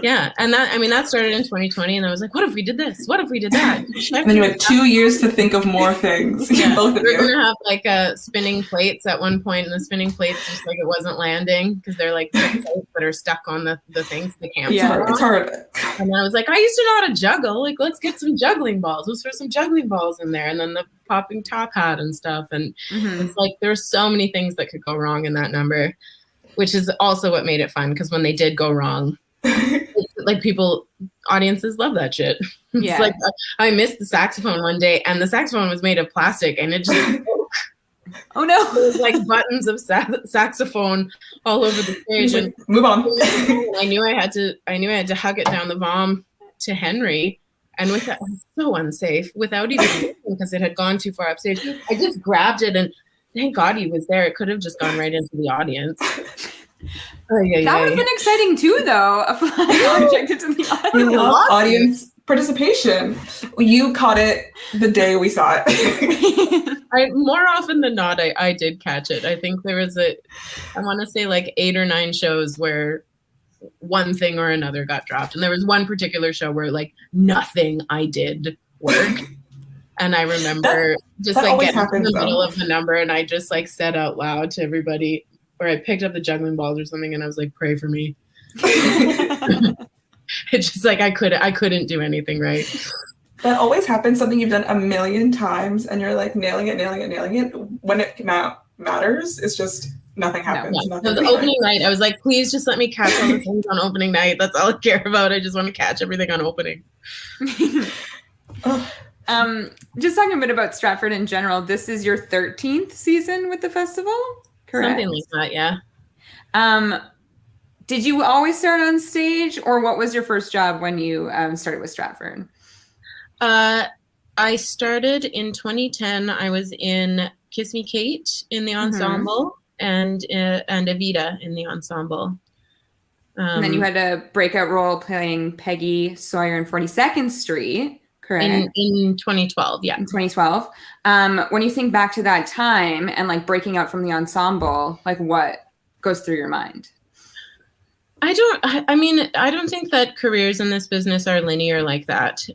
Yeah. And that started in 2020, and I was like, what if we did this? What if we did that? And then you had 2 years to think of more things. Both of you. We're gonna have like spinning plates at one point, and the spinning plates just like it wasn't landing because they're like plates that are stuck on the things they can't. Yeah, it's hard. And I was like, I used to know how to juggle. Like, let's get some juggling balls. Let's throw some juggling balls in there, and then the popping top hat and stuff. And it's like there's so many things that could go wrong in that number, which is also what made it fun, because when they did go wrong, like audiences love that shit. It's like I missed the saxophone one day, and the saxophone was made of plastic, and it just oh no, there was like buttons of saxophone all over the stage. And move on. I knew I had to hug it down the vom to Henry, and with that, it was so unsafe without even looking, because it had gone too far upstage. I just grabbed it, and thank God he was there. It could have just gone right into the audience. That would have been exciting too, though. A flying object into the audience. We love audience participation. You caught it the day we saw it. More often than not, I did catch it. I think there was I want to say like 8 or 9 shows where one thing or another got dropped. And there was one particular show where like nothing I did worked. And I remember just like getting to the middle of the number, and I just like said out loud to everybody, or I picked up the juggling balls or something, and I was like, pray for me. It's just like I couldn't do anything right. That always happens, something you've done a million times, and you're like nailing it. When it matters, it's just nothing happens. Yeah. Nothing So the opening night, I was like, please just let me catch all the things on opening night. That's all I care about. I just want to catch everything on opening. Just talking a bit about Stratford in general, this is your 13th season with the festival, correct? Something like that, yeah. Did you always start on stage, or what was your first job when you started with Stratford? I started in 2010. I was in Kiss Me Kate in the ensemble and Evita in the ensemble. And then you had a breakout role playing Peggy Sawyer in 42nd Street, correct? In 2012, yeah. In 2012. When you think back to that time and like breaking out from the ensemble, like what goes through your mind? I don't think that careers in this business are linear like that.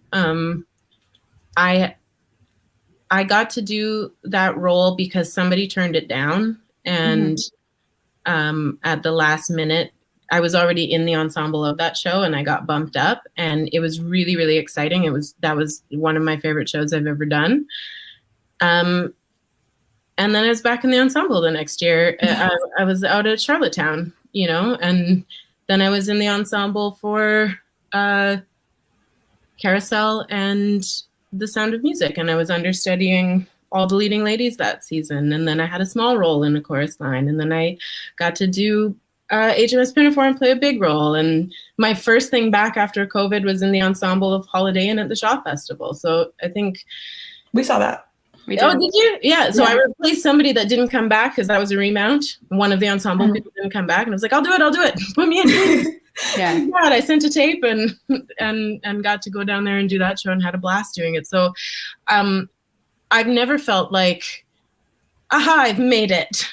I got to do that role because somebody turned it down, and at the last minute, I was already in the ensemble of that show, and I got bumped up, and it was really, really exciting. That was one of my favorite shows I've ever done. And then I was back in the ensemble the next year. I was out at Charlottetown, and then I was in the ensemble for Carousel and The Sound of Music, and I was understudying all the leading ladies that season. And then I had a small role in the chorus line, and then I got to do HMS Pinafore and play a big role. And my first thing back after COVID was in the ensemble of Holiday Inn at the Shaw Festival. So I think we saw that. We did. Oh, did you? Yeah. So I replaced somebody that didn't come back because that was a remount. One of the ensemble people didn't come back, and I was like, I'll do it. Put me in. Yeah. God, I sent a tape and got to go down there and do that show and had a blast doing it. So I've never felt like, aha, I've made it.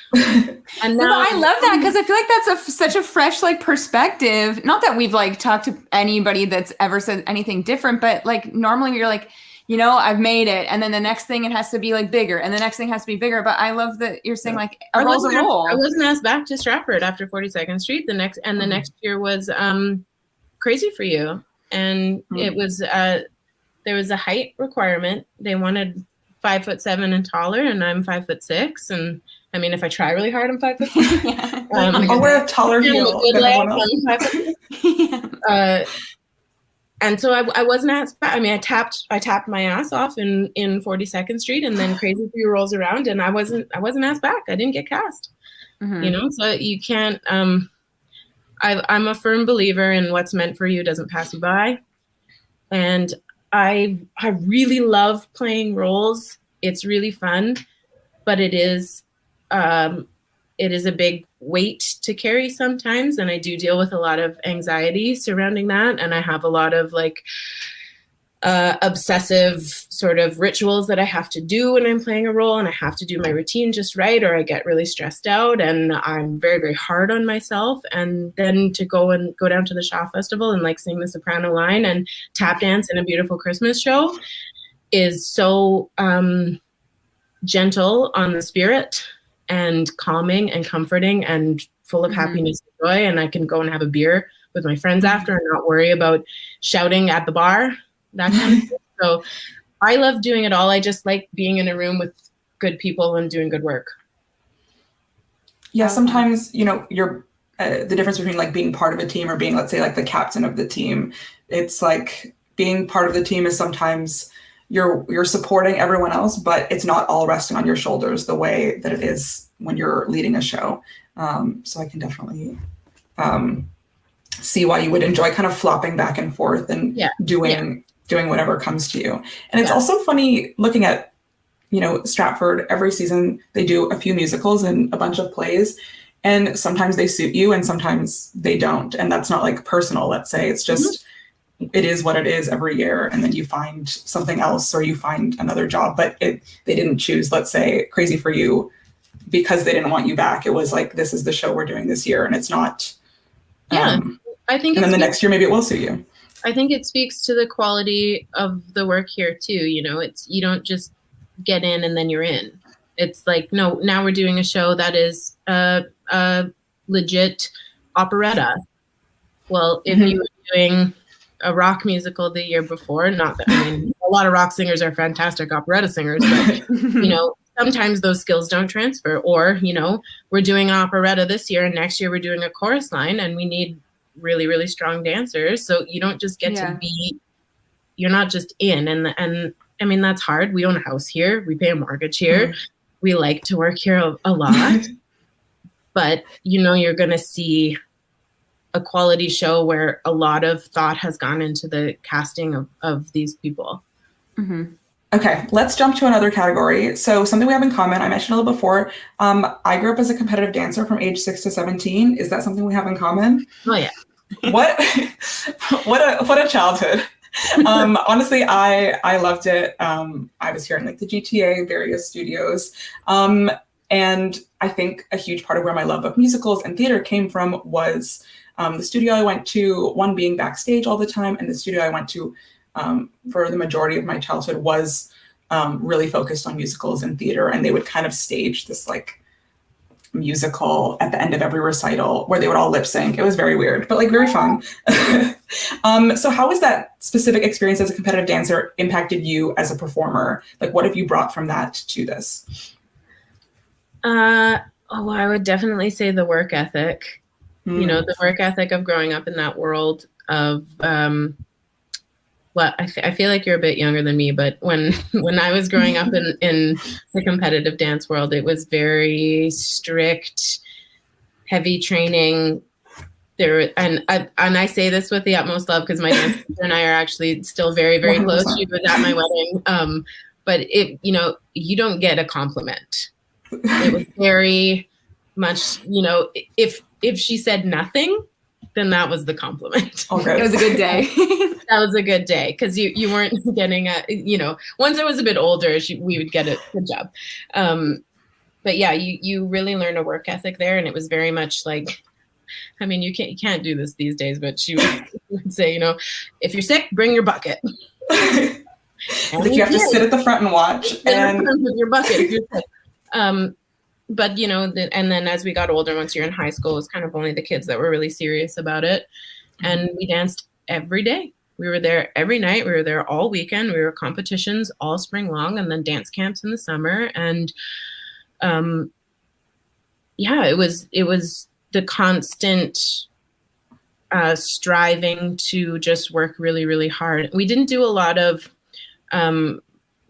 And now I love that because I feel like that's such a fresh like perspective. Not that we've like talked to anybody that's ever said anything different, but like normally you're like, I've made it, and then the next thing it has to be like bigger, and the next thing has to be bigger. But I love that you're saying like a role's a role. I wasn't asked back to Stratford after 42nd Street. The next year was Crazy for You, and it was there was a height requirement. They wanted 5'7" and taller, and I'm 5'6", and I mean, if I try really hard, I'm 5'6". I'll wear a taller heel than everyone else. And so I wasn't asked. I mean, I tapped my ass off in 42nd Street, and then Crazy for You rolls around, and I wasn't asked back. I didn't get cast. So you can't. I'm a firm believer in what's meant for you doesn't pass you by, and I really love playing roles. It's really fun, but it is a big weight to carry sometimes, and I do deal with a lot of anxiety surrounding that, and I have a lot of like obsessive sort of rituals that I have to do when I'm playing a role, and I have to do my routine just right, or I get really stressed out, and I'm very, very hard on myself. And then to go down to the Shaw Festival and like sing the soprano line and tap dance in a beautiful Christmas show is so gentle on the spirit and calming and comforting and full of happiness and joy. And I can go and have a beer with my friends after and not worry about shouting at the bar, that kind of thing. So I love doing it all. I just like being in a room with good people and doing good work. Yeah, sometimes, you're the difference between like being part of a team or being, let's say, like the captain of the team. It's like being part of the team is sometimes you're supporting everyone else, but it's not all resting on your shoulders the way that it is when you're leading a show. So I can definitely see why you would enjoy kind of flopping back and forth and doing whatever comes to you. And it's also funny looking at, Stratford. Every season they do a few musicals and a bunch of plays, and sometimes they suit you and sometimes they don't. And that's not like personal, let's say. It's just it is what it is every year, and then you find something else or you find another job. But they didn't choose, let's say, Crazy for You because they didn't want you back. It was like, this is the show we're doing this year, and it's not. I think. And then the next year, maybe it will suit you. I think it speaks to the quality of the work here too. It's you don't just get in and then you're in. It's like, no, now we're doing a show that is a legit operetta. Well, if you were doing a rock musical the year before, not that, a lot of rock singers are fantastic operetta singers, but, sometimes those skills don't transfer. Or, you know, we're doing operetta this year and next year we're doing a chorus line and we need really, really strong dancers. So you don't just get to be, you're not just in. And I mean, that's hard. We own a house here. We pay a mortgage here. We like to work here a lot. But, you know, you're going to see a quality show where a lot of thought has gone into the casting of these people. Okay, let's jump to another category. So something we have in common, I mentioned a little before, I grew up as a competitive dancer from age 6 to 17. Is that something we have in common? Oh, yeah. What a childhood. Honestly, I loved it. I was here in like the GTA, various studios. And I think a huge part of where my love of musicals and theater came from was the studio I went to, one being Backstage all the time, and the studio I went to for the majority of my childhood was really focused on musicals and theater, and they would kind of stage this like musical at the end of every recital where they would all lip sync. It was very weird, but like very fun. So how has that specific experience as a competitive dancer impacted you as a performer? Like, what have you brought from that to this? I would definitely say the work ethic. You know, the work ethic of growing up in that world of, I feel like you're a bit younger than me, but when I was growing up in the competitive dance world, it was very strict, heavy training. And I say this with the utmost love because my dance teacher and I are actually still very, very 100%. Close. She was at my wedding. But you know, you don't get a compliment. It was very much, you know, if she said nothing, then that was the compliment. Okay. It was a good day. That was a good day because you weren't getting you know, once I was a bit older, we would get a good job. But yeah, you really learn a work ethic there. And it was very much like, I mean, you can't do this these days, but she would say, you know, if you're sick, bring your bucket. Like you have to sit at the front and watch. And with your bucket if you're sick. But, you know, and then as we got older, once you're in high school, it was kind of only the kids that were really serious about it. And we danced every day. We were there every night. We were there all weekend. We were competitions all spring long and then dance camps in the summer. And yeah, it was the constant striving to just work really, really hard. We didn't do a lot of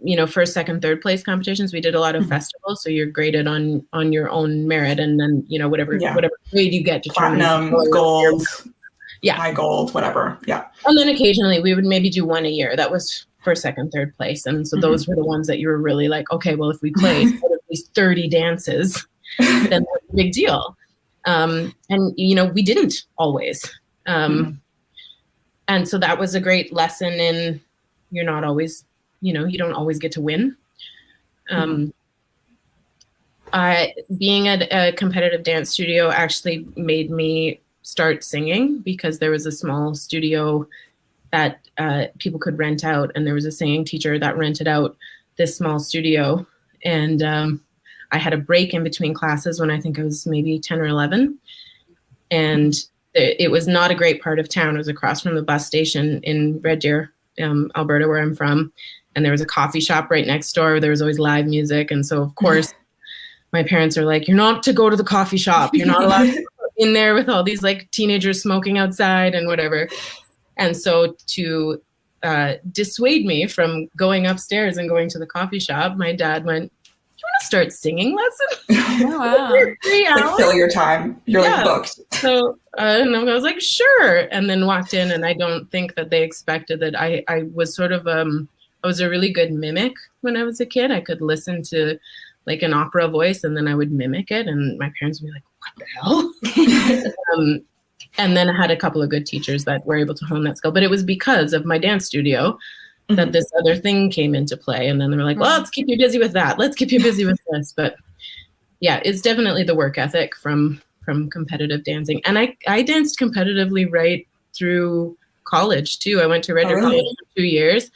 you know, first, second, third place competitions. We did a lot of festivals. So you're graded on your own merit. And then, you know, whatever grade you get. Platinum, gold, high gold, whatever. Yeah. And then occasionally we would maybe do one a year. That was first, second, third place. And so those were the ones that you were really like, okay, well, if we played at least 30 dances, then that's a big deal. And, you know, we didn't always. And so that was a great lesson in you're not always, you know, you don't always get to win. Being at a competitive dance studio actually made me start singing because there was a small studio that people could rent out. And there was a singing teacher that rented out this small studio. And I had a break in between classes when I think I was maybe 10 or 11. And it was not a great part of town. It was across from the bus station in Red Deer, Alberta, where I'm from. And there was a coffee shop right next door. There was always live music. And so, of course, my parents are like, you're not to go to the coffee shop. You're not allowed to go in there with all these like teenagers smoking outside and whatever. And so to dissuade me from going upstairs and going to the coffee shop, my dad went, you want to start singing lessons? Oh, wow. 3 hours? Like fill your time. You're like booked. So and I was like, sure. And then walked in, and I don't think that they expected that I was sort of I was a really good mimic when I was a kid. I could listen to like an opera voice and then I would mimic it. And my parents would be like, what the hell? And then I had a couple of good teachers that were able to hone that skill. But it was because of my dance studio that this other thing came into play. And then they were like, well, let's keep you busy with that. Let's keep you busy with this. But yeah, it's definitely the work ethic from competitive dancing. And I danced competitively right through college too. I went to Red Deer College for 2 years.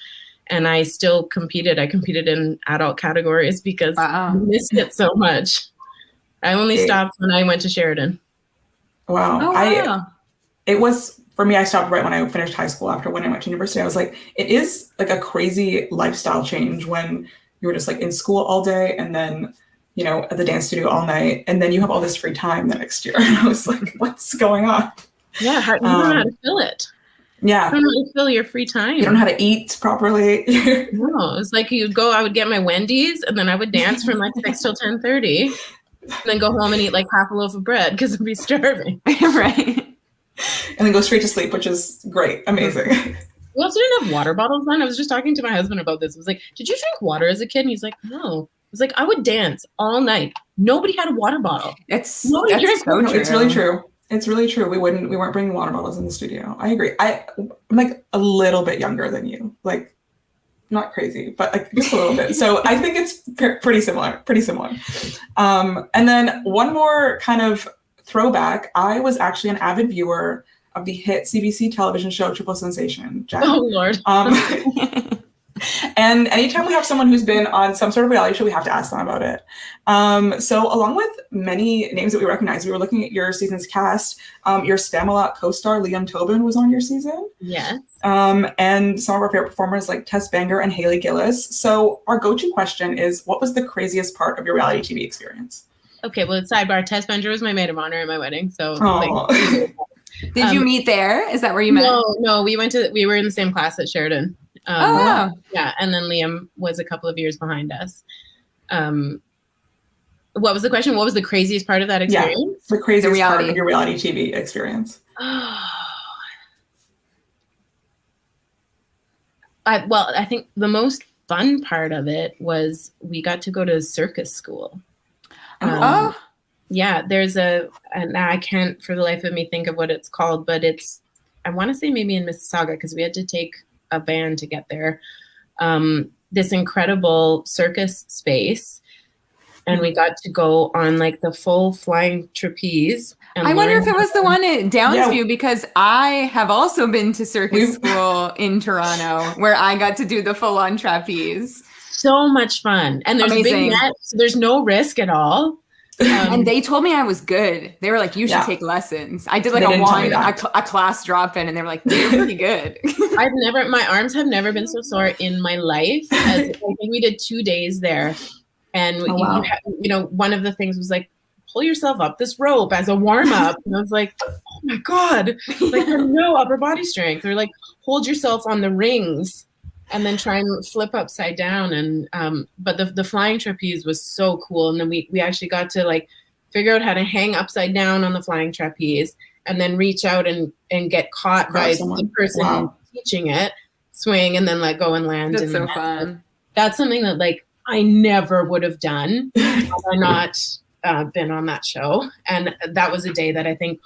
And I still competed. I competed in adult categories because I missed it so much. I only stopped when I went to Sheridan. Wow. Oh, wow. It was, for me, I stopped right when I finished high school. After when I went to university, I was like, it is like a crazy lifestyle change when you were just like in school all day and then, you know, at the dance studio all night, and then you have all this free time the next year. And I was like, what's going on? Yeah, you don't know how to fill it. Yeah. You don't know how to fill your free time. You don't know how to eat properly. No, it's like I would get my Wendy's, and then I would dance from like 6 till 10:30, and then go home and eat like half a loaf of bread because I'd be starving. Right. And then go straight to sleep, which is great. Amazing. We also didn't have water bottles then. I was just talking to my husband about this. I was like, did you drink water as a kid? And he's like, no. I was like, I would dance all night. Nobody had a water bottle. That's so true. It's really true. It's really true. We weren't bringing water bottles in the studio. I agree. I'm like a little bit younger than you. Like, not crazy, but like just a little bit. So I think it's pretty similar. And then one more kind of throwback. I was actually an avid viewer of the hit CBC television show Triple Sensation. Jen. Oh, Lord. And anytime we have someone who's been on some sort of reality show, we have to ask them about it. So along with many names that we recognize, we were looking at your season's cast. Your Spamalot co-star, Liam Tobin, was on your season. Yes. And some of our favorite performers like Tess Banger and Haley Gillis. So our go-to question is, what was the craziest part of your reality TV experience? Okay, well, sidebar, Tess Banger was my maid of honor at my wedding. So Did you meet there? Is that where you met? No, we were in the same class at Sheridan. Wow. Yeah, and then Liam was a couple of years behind us. What was the question? What was the craziest part of that experience? Yeah, the craziest part of your reality TV experience. I think the most fun part of it was we got to go to circus school. Yeah, and I can't for the life of me think of what it's called, but I want to say maybe in Mississauga, because we had to take a van to get there. This incredible circus space, and we got to go on like the full flying trapeze. I wonder if it was the one at Downsview, because I have also been to circus school in Toronto where I got to do the full on trapeze. So much fun. And there's big nets, so there's no risk at all. And they told me I was good. They were like, you should take lessons. I did like a class drop in, and they were like, you're pretty good. My arms have never been so sore in my life. I think we did 2 days there. And, one of the things was like, pull yourself up this rope as a warm up. And I was like, oh my God, like no upper body strength. Or like, hold yourself on the rings and then try and flip upside down. And but the flying trapeze was so cool. And then we actually got to like figure out how to hang upside down on the flying trapeze and then reach out and get caught by the person teaching it, swing, and then let go and land. That's so fun. That's something that like I never would have done had I not been on that show. And that was a day that I think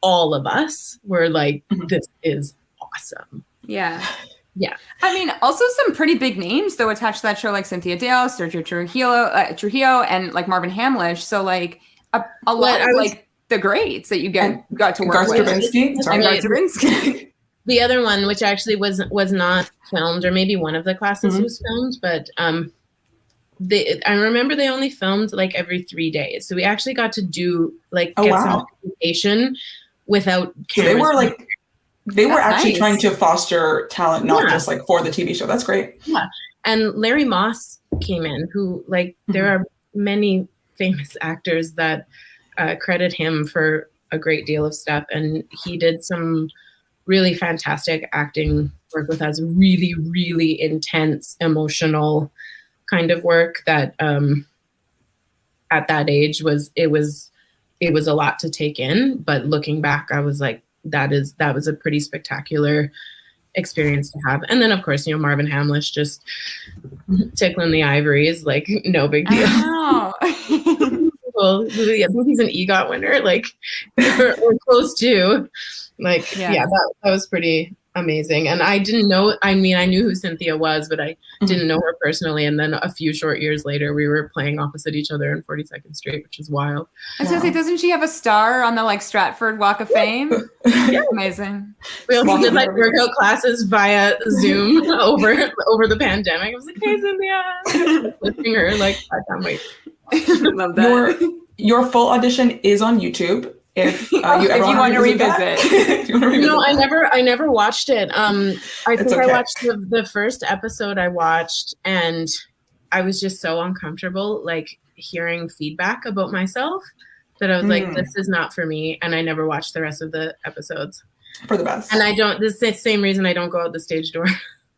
all of us were like, this is awesome. Yeah. Yeah. I mean, also some pretty big names though attached to that show, like Cynthia Dale, Sergio Trujillo, and like Marvin Hamlish. So like a lot of like the greats that you got to work with. And Garth Drabinsky. The other one, which actually was not filmed, or maybe one of the classes was filmed, but I remember they only filmed like every 3 days. So we actually got to do like some education without cameras. So they were actually trying to foster talent, not just like for the TV show. That's great. Yeah. And Larry Moss came in, who like there are many famous actors that credit him for a great deal of stuff. And he did some really fantastic acting work with us, really, really intense, emotional kind of work that at that age was a lot to take in. But looking back, I was like, that was a pretty spectacular experience to have. And then of course, Marvin Hamlish just tickling the ivories, like no big deal. Well, I think he's an EGOT winner, like or close to. Like, that was pretty amazing. And I didn't know, I knew who Cynthia was, but I didn't know her personally. And then a few short years later, we were playing opposite each other in 42nd Street, which is wild. I was going to say, doesn't she have a star on the like Stratford Walk of Fame? Yeah. Amazing. We also did like workout classes via Zoom over the pandemic. I was like, hey, Cynthia. Lifting her like, I can't wait. Love that. Your full audition is on YouTube. If you want to revisit. I never watched it. I think I watched the first episode I watched, and I was just so uncomfortable, like hearing feedback about myself, that I was like, this is not for me. And I never watched the rest of the episodes. For the best. And this is the same reason I don't go out the stage door.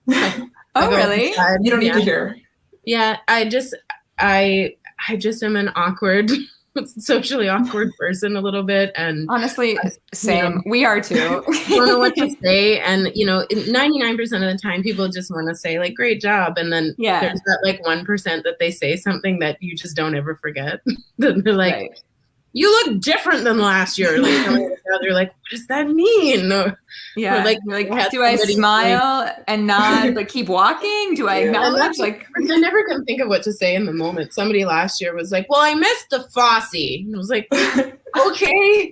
Oh, really? Outside. You don't need to hear. Yeah, I just am an awkward, socially awkward person a little bit, and honestly, same. We are too. Don't know what to say, and 99% of the time, people just want to say like "great job," and then there's that like 1% that they say something that you just don't ever forget. Then they're like, right. You look different than last year. Like, you're like, what does that mean? Or like, do I smile and nod but keep walking? Do I acknowledge? Like, I never can think of what to say in the moment. Somebody last year was like, well, I missed the Fosse. And I was like, okay.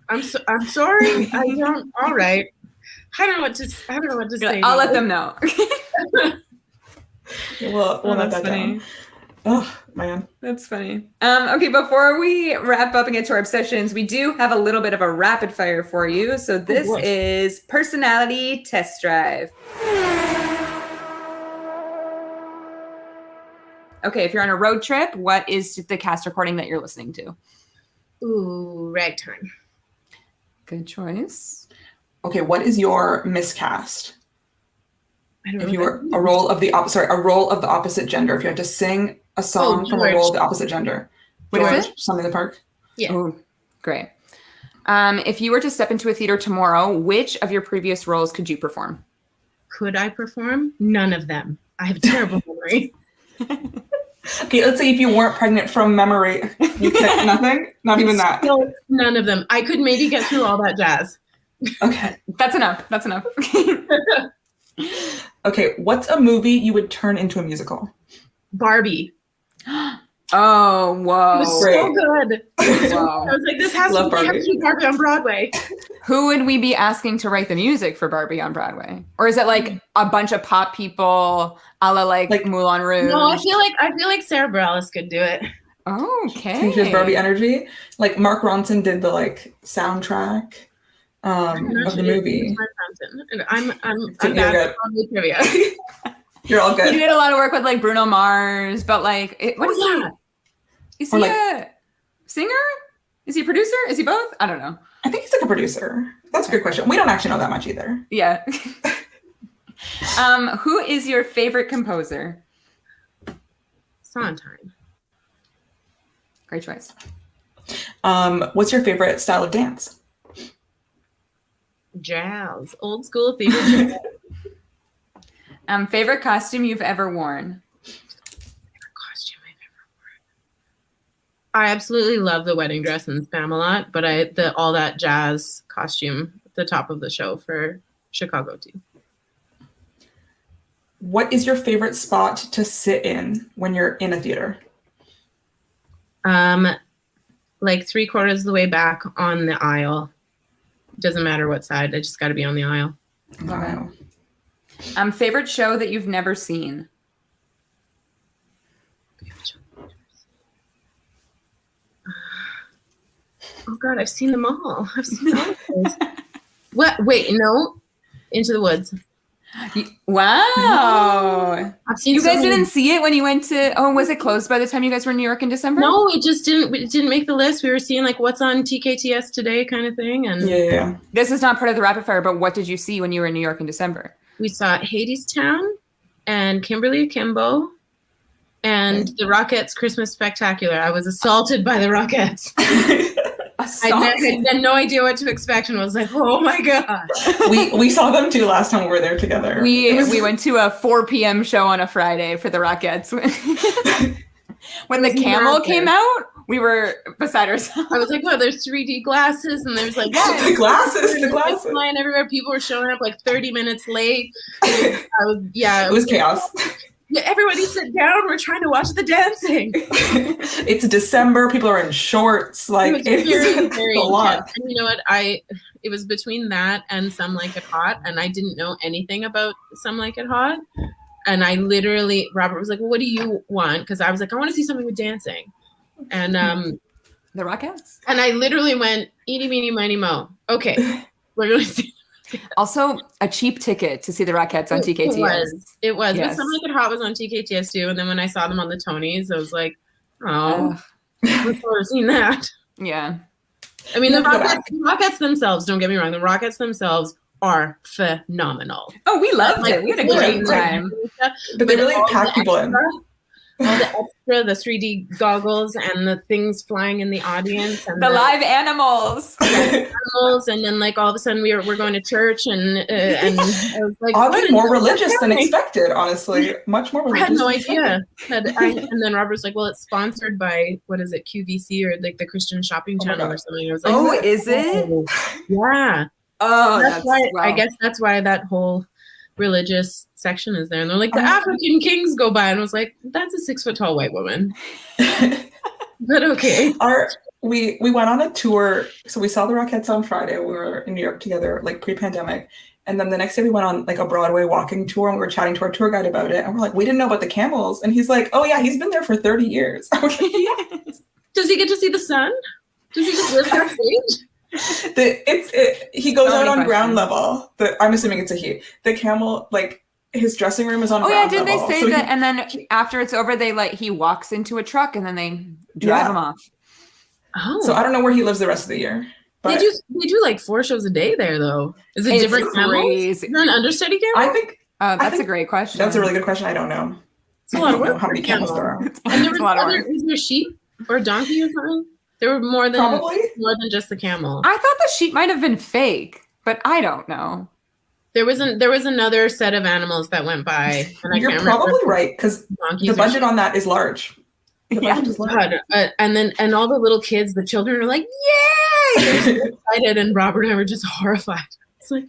I'm sorry. I don't. All right. I don't know what to say. I'll let them know. We'll note that down. Oh, man. That's funny. Okay, before we wrap up and get to our obsessions, we do have a little bit of a rapid fire for you. So this is personality test drive. Okay, if you're on a road trip, what is the cast recording that you're listening to? Ooh, Ragtime. Good choice. Okay, what is your miscast? I don't know. If you were a role of the opposite gender, if you had to sing a song from a role of the opposite gender. What is it? Something in the Park? Yeah. Oh, great. If you were to step into a theater tomorrow, which of your previous roles could you perform? Could I perform? None of them. I have terrible memory. Okay, let's say if you weren't pregnant from memory, you could nothing? Not even that? No, none of them. I could maybe get through all that jazz. Okay. That's enough. Okay, what's a movie you would turn into a musical? Barbie. Oh, whoa. It was so good. Wow. I was like, this has to be Barbie on Broadway. Who would we be asking to write the music for Barbie on Broadway? Or is it like a bunch of pop people a la like Moulin Rouge? No, I feel like Sarah Bareilles could do it. Okay. She has Barbie energy. Like Mark Ronson did the like soundtrack of the movie. And I'm bad at Broadway trivia. You're all good. You did a lot of work with like Bruno Mars, but like, what is he? Is he a singer? Is he a producer? Is he both? I don't know. I think he's like a producer. That's a good question. We don't actually know that much either. Yeah. Who is your favorite composer? Sondheim. Great choice. What's your favorite style of dance? Jazz. Old school theater jazz. Favorite costume you've ever worn? I absolutely love the wedding dress in Spamalot, but all that jazz costume at the top of the show for Chicago too. What is your favorite spot to sit in when you're in a theater? Like 3/4 of the way back on the aisle. Doesn't matter what side. I just got to be on the aisle. Wow. Favorite show that you've never seen? Oh God, I've seen them all. I've seen all of those. What? Wait, no. Into the Woods. Wow. I've seen you guys didn't see it when you went to, was it closed by the time you guys were in New York in December? No, it didn't make the list. We were seeing like what's on TKTS today kind of thing. And yeah. This is not part of the rapid fire, but what did you see when you were in New York in December? We saw Hadestown and Kimberly Akimbo and the Rockettes Christmas Spectacular. I was assaulted by the Rockettes. I had no idea what to expect and was like, oh my God. We saw them too last time we were there together. We went to a 4 p.m. show on a Friday for the Rockettes. When the camel came out, we were beside ourselves. I was like, "Well, there's 3D glasses, and there's like the glasses flying everywhere." People were showing up like 30 minutes late. It was chaos. Yeah, everybody sit down. We're trying to watch the dancing. It's December. People are in shorts. Like it's very a lot. And you know what? It was between that and Some Like It Hot, and I didn't know anything about Some Like It Hot. And I literally, Robert was like, well, what do you want? Because I was like, I want to see something with dancing. And the Rockettes. And I literally went, eeny, meeny, miny, mo. Okay. We're going to see. Also, a cheap ticket to see the Rockettes on TKTS. It was. Yes. But Some Like It Hot was on TKTS too. And then when I saw them on the Tonys, I was like, oh, I wish I would have seen that. Yeah. I mean, the Rockettes themselves, don't get me wrong, the Rockettes themselves are phenomenal. Oh, we loved it. We had a great time. But they really pack people in. All the extra, the 3D goggles and the things flying in the audience. And the live animals. And then like all of a sudden we're going to church and I was like, oddly more religious than expected, honestly. Much more religious. I had no idea. And then Robert's like, well, it's sponsored by, what is it, QVC or like the Christian Shopping Channel or something. I was like, is it? Yeah. Oh, that's why. Wow. I guess that's why that whole religious section is there. And they're like, the African kings go by. And I was like, that's a 6 foot tall white woman. But okay. We went on a tour. So we saw the Rockettes on Friday. We were in New York together, like pre-pandemic. And then the next day we went on like a Broadway walking tour and we were chatting to our tour guide about it. And we're like, we didn't know about the camels. And he's like, oh yeah, he's been there for 30 years. I was like, yes. Does he get to see the sun? Does he just live backstage? He goes out on ground level. I'm assuming it's a he. The camel, like his dressing room is on ground level. Oh yeah, did they say that? And then after it's over, he walks into a truck and then they drive him off. Oh, so I don't know where he lives the rest of the year. But they do like 4 shows a day there though. Is it different camels? Is there an understudy camel? I think. That's a great question. That's a really good question. I don't know. It's a lot of work. How many camels there are? And was there sheep or donkey or something? There were more than just the camel. I thought the sheep might have been fake, but I don't know. There was another set of animals that went by. And you're probably right because the budget on that is large. God. And all the little kids, the children are like, yay! They're so excited, and Robert and I were just horrified. It's like,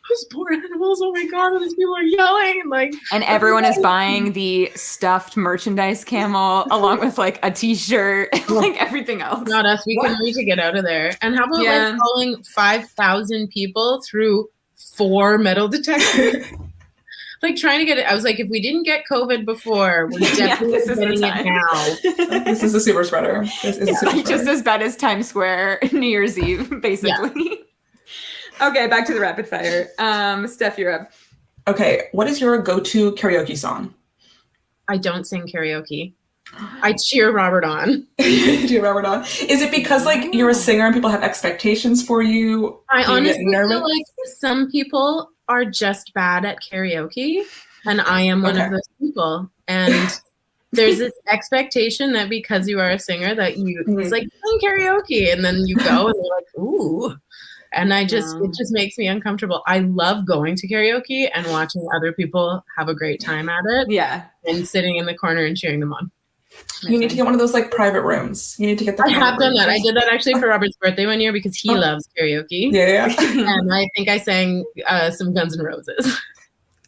those poor animals, oh my God, all these people are yelling. And everyone is buying the stuffed merchandise camel along with like a t-shirt and like everything else. Not us. We can wait to get out of there. And how about like calling 5,000 people through 4 metal detectors? Like trying to get it. I was like, if we didn't get COVID before, we're definitely getting it now. This is a super spreader. Just as bad as Times Square New Year's Eve, basically. Yeah. Okay, back to the rapid fire. Steph, you're up. Okay, what is your go-to karaoke song? I don't sing karaoke. I cheer Robert on. Cheer Robert on. Is it because like you're a singer and people have expectations for you? I honestly feel like some people are just bad at karaoke, and I am one of those people. And there's this expectation that because you are a singer that you it's like sing karaoke, and then you go and you're like, ooh. And it just makes me uncomfortable. I love going to karaoke and watching other people have a great time at it. Yeah. And sitting in the corner and cheering them on. You need to get one of those like private rooms. You need to get I have done that. I did that actually for Robert's birthday one year because he loves karaoke. Yeah. And I think I sang some Guns N' Roses.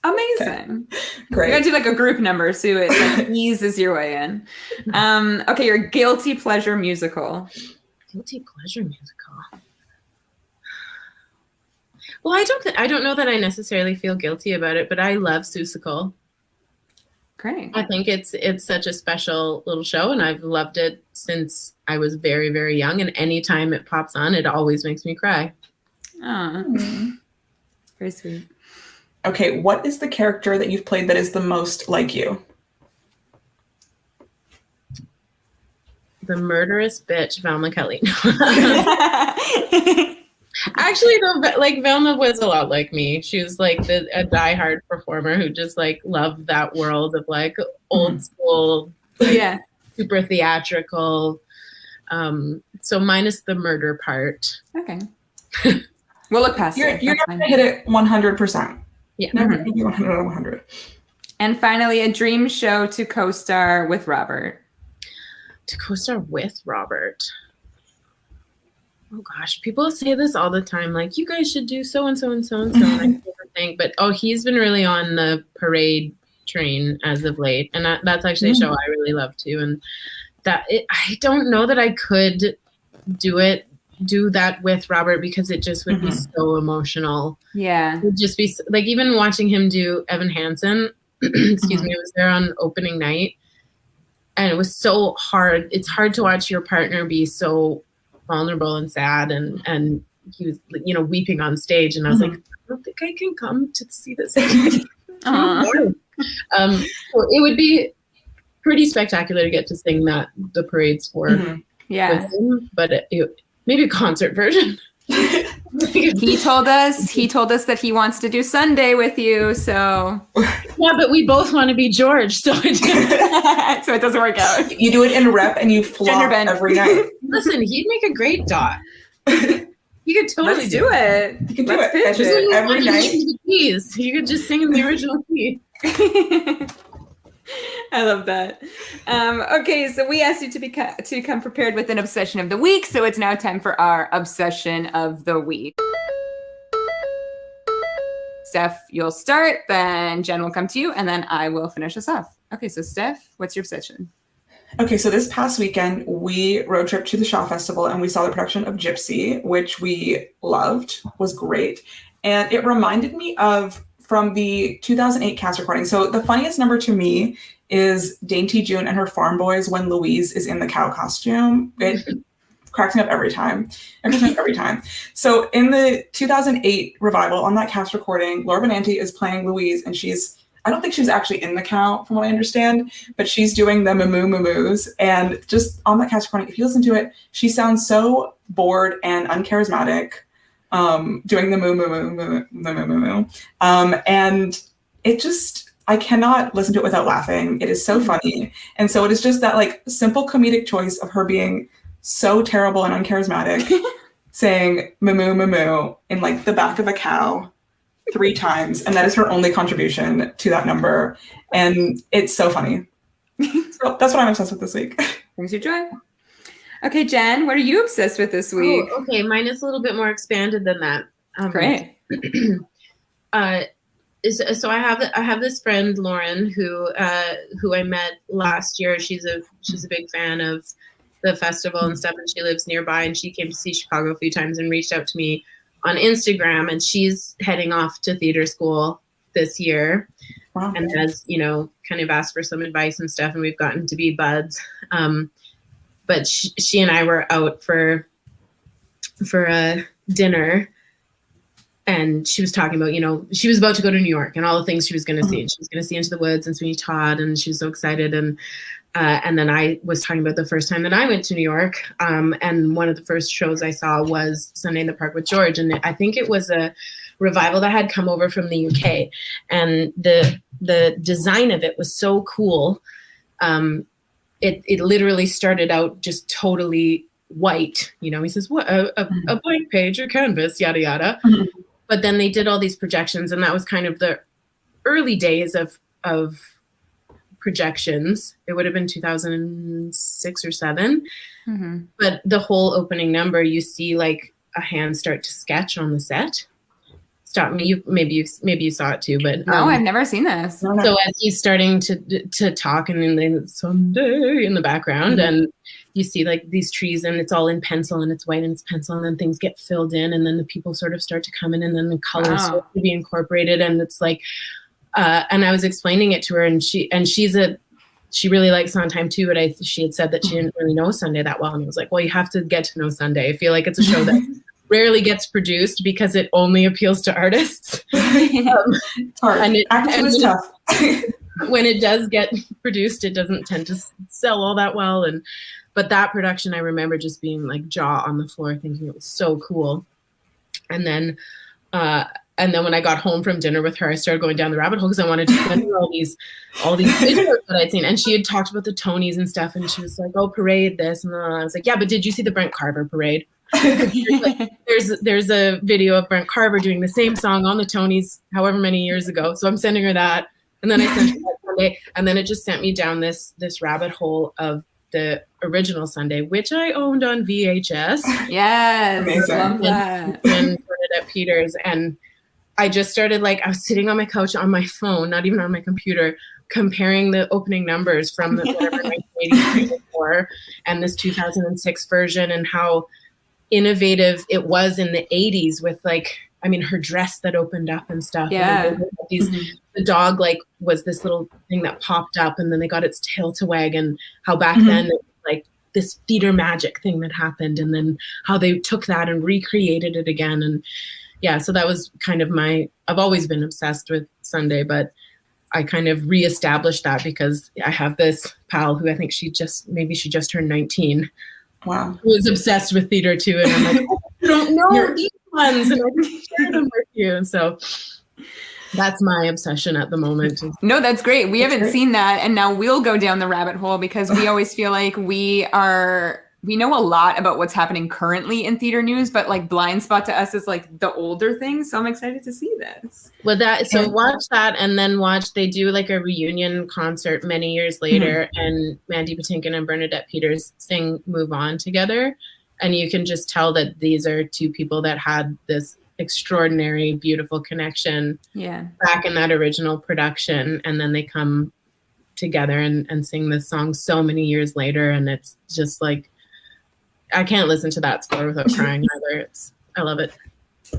Amazing. Okay. Great. You're gonna do like a group number so it like eases your way in. Okay, your guilty pleasure musical. Guilty pleasure musical. Well, I don't know that I necessarily feel guilty about it, but I love Seussical. Great. I think it's such a special little show, and I've loved it since I was very, very young. And anytime it pops on, it always makes me cry. Very sweet. Okay, what is the character that you've played that is the most like you? The murderous bitch, Velma Kelly. Actually, though, like Velma was a lot like me. She was like a diehard performer who just like loved that world of like old school, super theatrical. So minus the murder part. Okay, we'll look past it. You're never gonna hit it 100%. Yeah, never gonna be 100 out of 100. And finally, a dream show to co-star with Robert. To co-star with Robert. Oh gosh, people say this all the time. Like, you guys should do so and so and so and so. And I never think, but he's been really on the parade train as of late, and that's actually a show I really love too. And I don't know that I could do that with Robert because it just would be so emotional. Yeah, it would just be like even watching him do Evan Hansen. Excuse me, I was there on opening night, and it was so hard. It's hard to watch your partner be so vulnerable and sad and he was, you know, weeping on stage, and I was like, I don't think I can come to see this. So it would be pretty spectacular to get to sing the parade score with him, but maybe a concert version. He told us that he wants to do Sunday with you, so yeah, but we both want to be George, so so it doesn't work out. You do it in rep and you flop every night. Listen, he'd make a great Dot. You could totally do it. You can do it every night. Keys. You could just sing in the original key. I love that. Okay, so we asked you to come prepared with an obsession of the week, so it's now time for our obsession of the week. Steph, you'll start, then Jen will come to you, and then I will finish us off. Okay, so Steph, what's your obsession? Okay, so this past weekend, we road tripped to the Shaw Festival, and we saw the production of Gypsy, which we loved, was great. And it reminded me of from the 2008 cast recording. So the funniest number to me is Dainty June and her farm boys when Louise is in the cow costume. It cracks me up every time. Every time. So in the 2008 revival on that cast recording, Laura Benanti is playing Louise, and I don't think she's actually in the cow from what I understand, but she's doing the moo-moo-moos. And just on that cast recording, if you listen to it, she sounds so bored and uncharismatic. Doing the moo. And it just, I cannot listen to it without laughing. It is so funny. And so it is just that like simple comedic choice of her being so terrible and uncharismatic, saying moo in like the back of a cow 3 times. And that is her only contribution to that number. And it's so funny. So that's what I'm obsessed with this week. Brings you joy. Okay, Jen, what are you obsessed with this week? Oh, okay, mine is a little bit more expanded than that. Great. So I have this friend Lauren who I met last year. She's a big fan of the festival and stuff, and she lives nearby. And she came to see Chicago a few times and reached out to me on Instagram. And she's heading off to theater school this year, and has kind of asked for some advice and stuff. And we've gotten to be buds. But she and I were out for a dinner, and she was talking about, she was about to go to New York and all the things she was going to see. And she was going to see Into the Woods and Sweeney Todd, and she was so excited. And then I was talking about the first time that I went to New York. And one of the first shows I saw was Sunday in the Park with George. And I think it was a revival that had come over from the UK. And the design of it was so cool. It literally started out just totally white. He says, what, a blank page or canvas, yada, yada. But then they did all these projections, and that was kind of the early days of projections. It would have been 2006 or 7. But the whole opening number, you see like a hand start to sketch on the set. Stop me. Maybe you saw it too, but no, I've never seen this. So as he's starting to talk, and then Sunday in the background, and you see like these trees, and it's all in pencil, and it's white and it's pencil, and then things get filled in, and then the people sort of start to come in, and then the colors start to be incorporated, and it's like, and I was explaining it to her, and she really likes Sondheim too, but she had said that she didn't really know Sunday that well, and I was like, well, you have to get to know Sunday. I feel like it's a show that rarely gets produced because it only appeals to artists. It's hard. Acting is tough. When it does get produced, it doesn't tend to sell all that well. But that production, I remember just being like jaw on the floor, thinking it was so cool. And then when I got home from dinner with her, I started going down the rabbit hole because I wanted to send her all these videos that I'd seen. And she had talked about the Tonys and stuff, and she was like, "Oh, parade this," and then I was like, "Yeah, but did you see the Brent Carver parade?" There's a video of Brent Carver doing the same song on the Tonys however many years ago. So I'm sending her that, and then I sent her that Sunday, and then it just sent me down this rabbit hole of the original Sunday, which I owned on VHS. Yes, love that. And Bernadette Peters, and I just started I was sitting on my couch on my phone, not even on my computer, comparing the opening numbers from the 1984 and this 2006 version, and how innovative it was in the 80s with her dress that opened up and stuff. Yeah. And the dog was this little thing that popped up, and then they got its tail to wag, and how back then it was this theater magic thing that happened, and then how they took that and recreated it again. And yeah, so that was kind of I've always been obsessed with Sunday, but I kind of reestablished that because I have this pal who I think she just turned 19. Wow. Who was obsessed with theater too. And I'm like, I don't know these ones. And I just share them with you. And so that's my obsession at the moment. No, that's great. We haven't seen that. And now we'll go down the rabbit hole because we always feel like we know a lot about what's happening currently in theater news, but like blind spot to us is like the older things. So I'm excited to see this. Well, watch that, and then they do like a reunion concert many years later, and Mandy Patinkin and Bernadette Peters sing Move On together. And you can just tell that these are two people that had this extraordinary, beautiful connection back in that original production. And then they come together and sing this song so many years later. And it's just like, I can't listen to that score without crying either. I love it.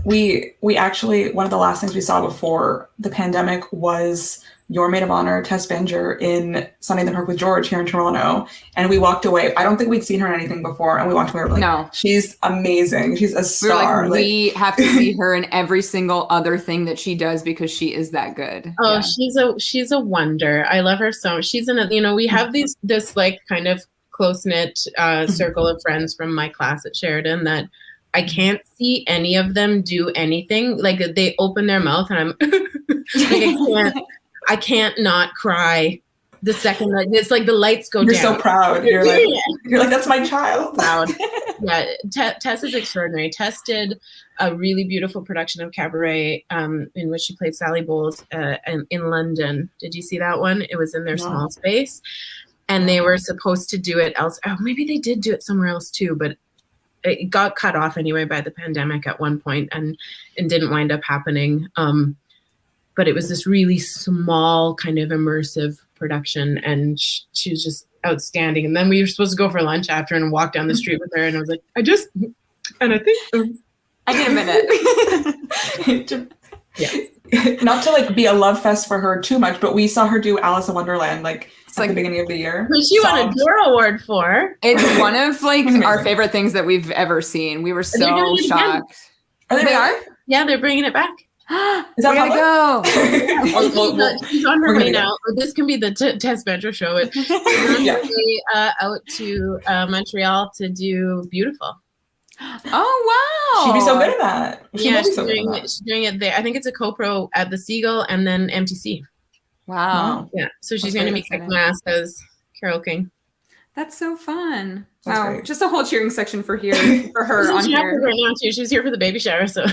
We actually, one of the last things we saw before the pandemic was your maid of honor, Tess Benger, in Sunday in the Park with George here in Toronto. And we walked away. I don't think we'd seen her in anything before. And we walked away. We're like, no, she's amazing. She's a star. We have to see her in every single other thing that she does because she is that good. Oh, yeah. She's a wonder. I love her so much. She's we have this like kind of close-knit circle of friends from my class at Sheridan that I can't see any of them do anything. Like they open their mouth and I'm like, I can't not cry the second that it's like the lights go down. You're so proud. You're like, that's my child. Proud. Yeah. Tess is extraordinary. Tess did a really beautiful production of Cabaret in which she played Sally Bowles in London. Did you see that one? It was in their small space. And they were supposed to do it else. Oh, maybe they did do it somewhere else too, but it got cut off anyway by the pandemic at one point and didn't wind up happening. But it was this really small kind of immersive production, and she was just outstanding. And then we were supposed to go for lunch after and walk down the street with her. And I was like, I think I need a minute. Yeah. Not to like be a love fest for her too much, but we saw her do Alice in Wonderland at the beginning of the year. Which she won a Dora Award for. It's one of like our favorite things that we've ever seen. We were so shocked. They are? Yeah, they're bringing it back. Is that go? She's on her way now. This can be the Tess Benger show. She's on her way out to Montreal to do Beautiful. Oh wow! She'd be so good at that. She's doing it there. I think it's a co-pro at the Seagull and then MTC. Wow. Yeah. So she's going to be kicking ass as Carole King. That's so fun. That's wow. great. Just a whole cheering section for her on here. Right now too. She was here for the baby shower. So.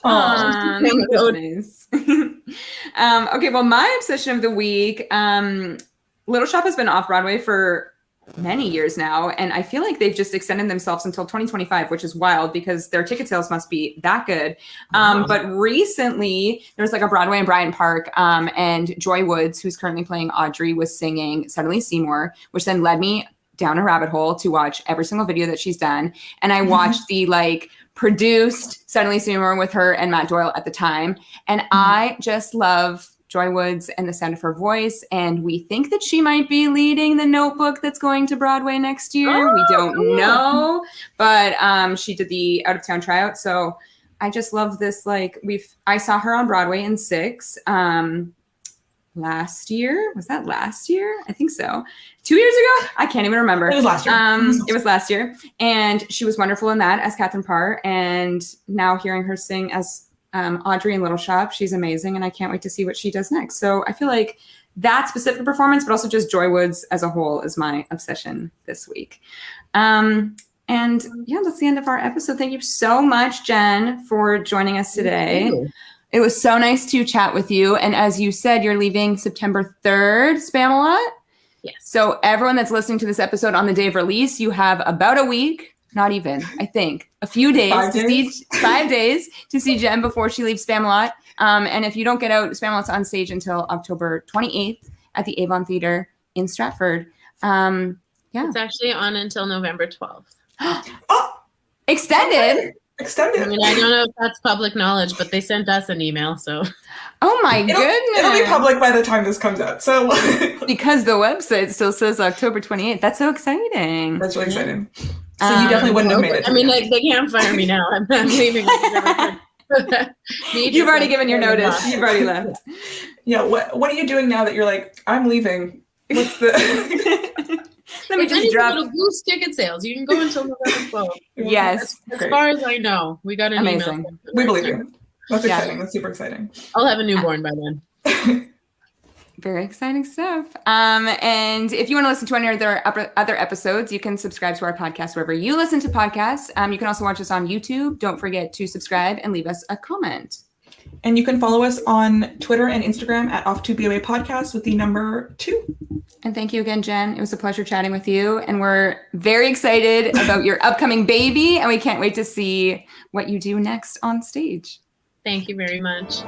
Nice. Okay. Well, my obsession of the week, Little Shop has been off Broadway for many years now, and I feel like they've just extended themselves until 2025, which is wild because their ticket sales must be that good. But recently there was like a Broadway in Bryant Park, and Joy Woods, who's currently playing Audrey, was singing Suddenly Seymour, which then led me down a rabbit hole to watch every single video that she's done. And I watched the like produced Suddenly Seymour with her and Matt Doyle at the time, and I just love Joy Woods and the sound of her voice. And we think that she might be leading the Notebook that's going to Broadway next year. We don't know, but she did the out of town tryout. So I just love this. Like I saw her on Broadway in 6 last year. Was that last year? I think so. 2 years ago? I can't even remember. It was last year. It was last year. And she was wonderful in that as Catherine Parr. And now hearing her sing as Audrey in Little Shop, she's amazing, and I can't wait to see what she does next. So I feel like that specific performance, but also just Joy Woods as a whole, is my obsession this week. And yeah, that's the end of our episode. Thank you so much, Jen, for joining us today. It was so nice to chat with you. And as you said, you're leaving September 3rd, Spamalot. Yes. So everyone that's listening to this episode on the day of release, you have about a week. Not even, I think, a few days 5 days to see Jen before she leaves Spamalot. And if you don't get out, Spamalot's on stage until October 28th at the Avon Theatre in Stratford. It's actually on until November 12th. Extended. Extend I it. mean, I don't know if that's public knowledge, but they sent us an email, so. Oh my goodness. It'll be public by the time this comes out. So because the website still says October 28th. That's so exciting. That's really exciting. So you definitely wouldn't have made it. I mean, they can't fire me now. I'm leaving. You've already given your notice. You've already left. Yeah. What are you doing now that you're like, I'm leaving? What's the? Let me just drop. Little Goose ticket sales. You can go until November 12th. Yes. As far as I know, we got an Amazing. email. We believe you. That's exciting. That's super exciting. I'll have a newborn by then. Very exciting stuff. And if you want to listen to any of their other episodes, you can subscribe to our podcast wherever you listen to podcasts. You can also watch us on YouTube. Don't forget to subscribe and leave us a comment. And you can follow us on Twitter and Instagram at Off2BOA Podcast with the number 2. And thank you again, Jen. It was a pleasure chatting with you. And we're very excited about your upcoming baby. And we can't wait to see what you do next on stage. Thank you very much.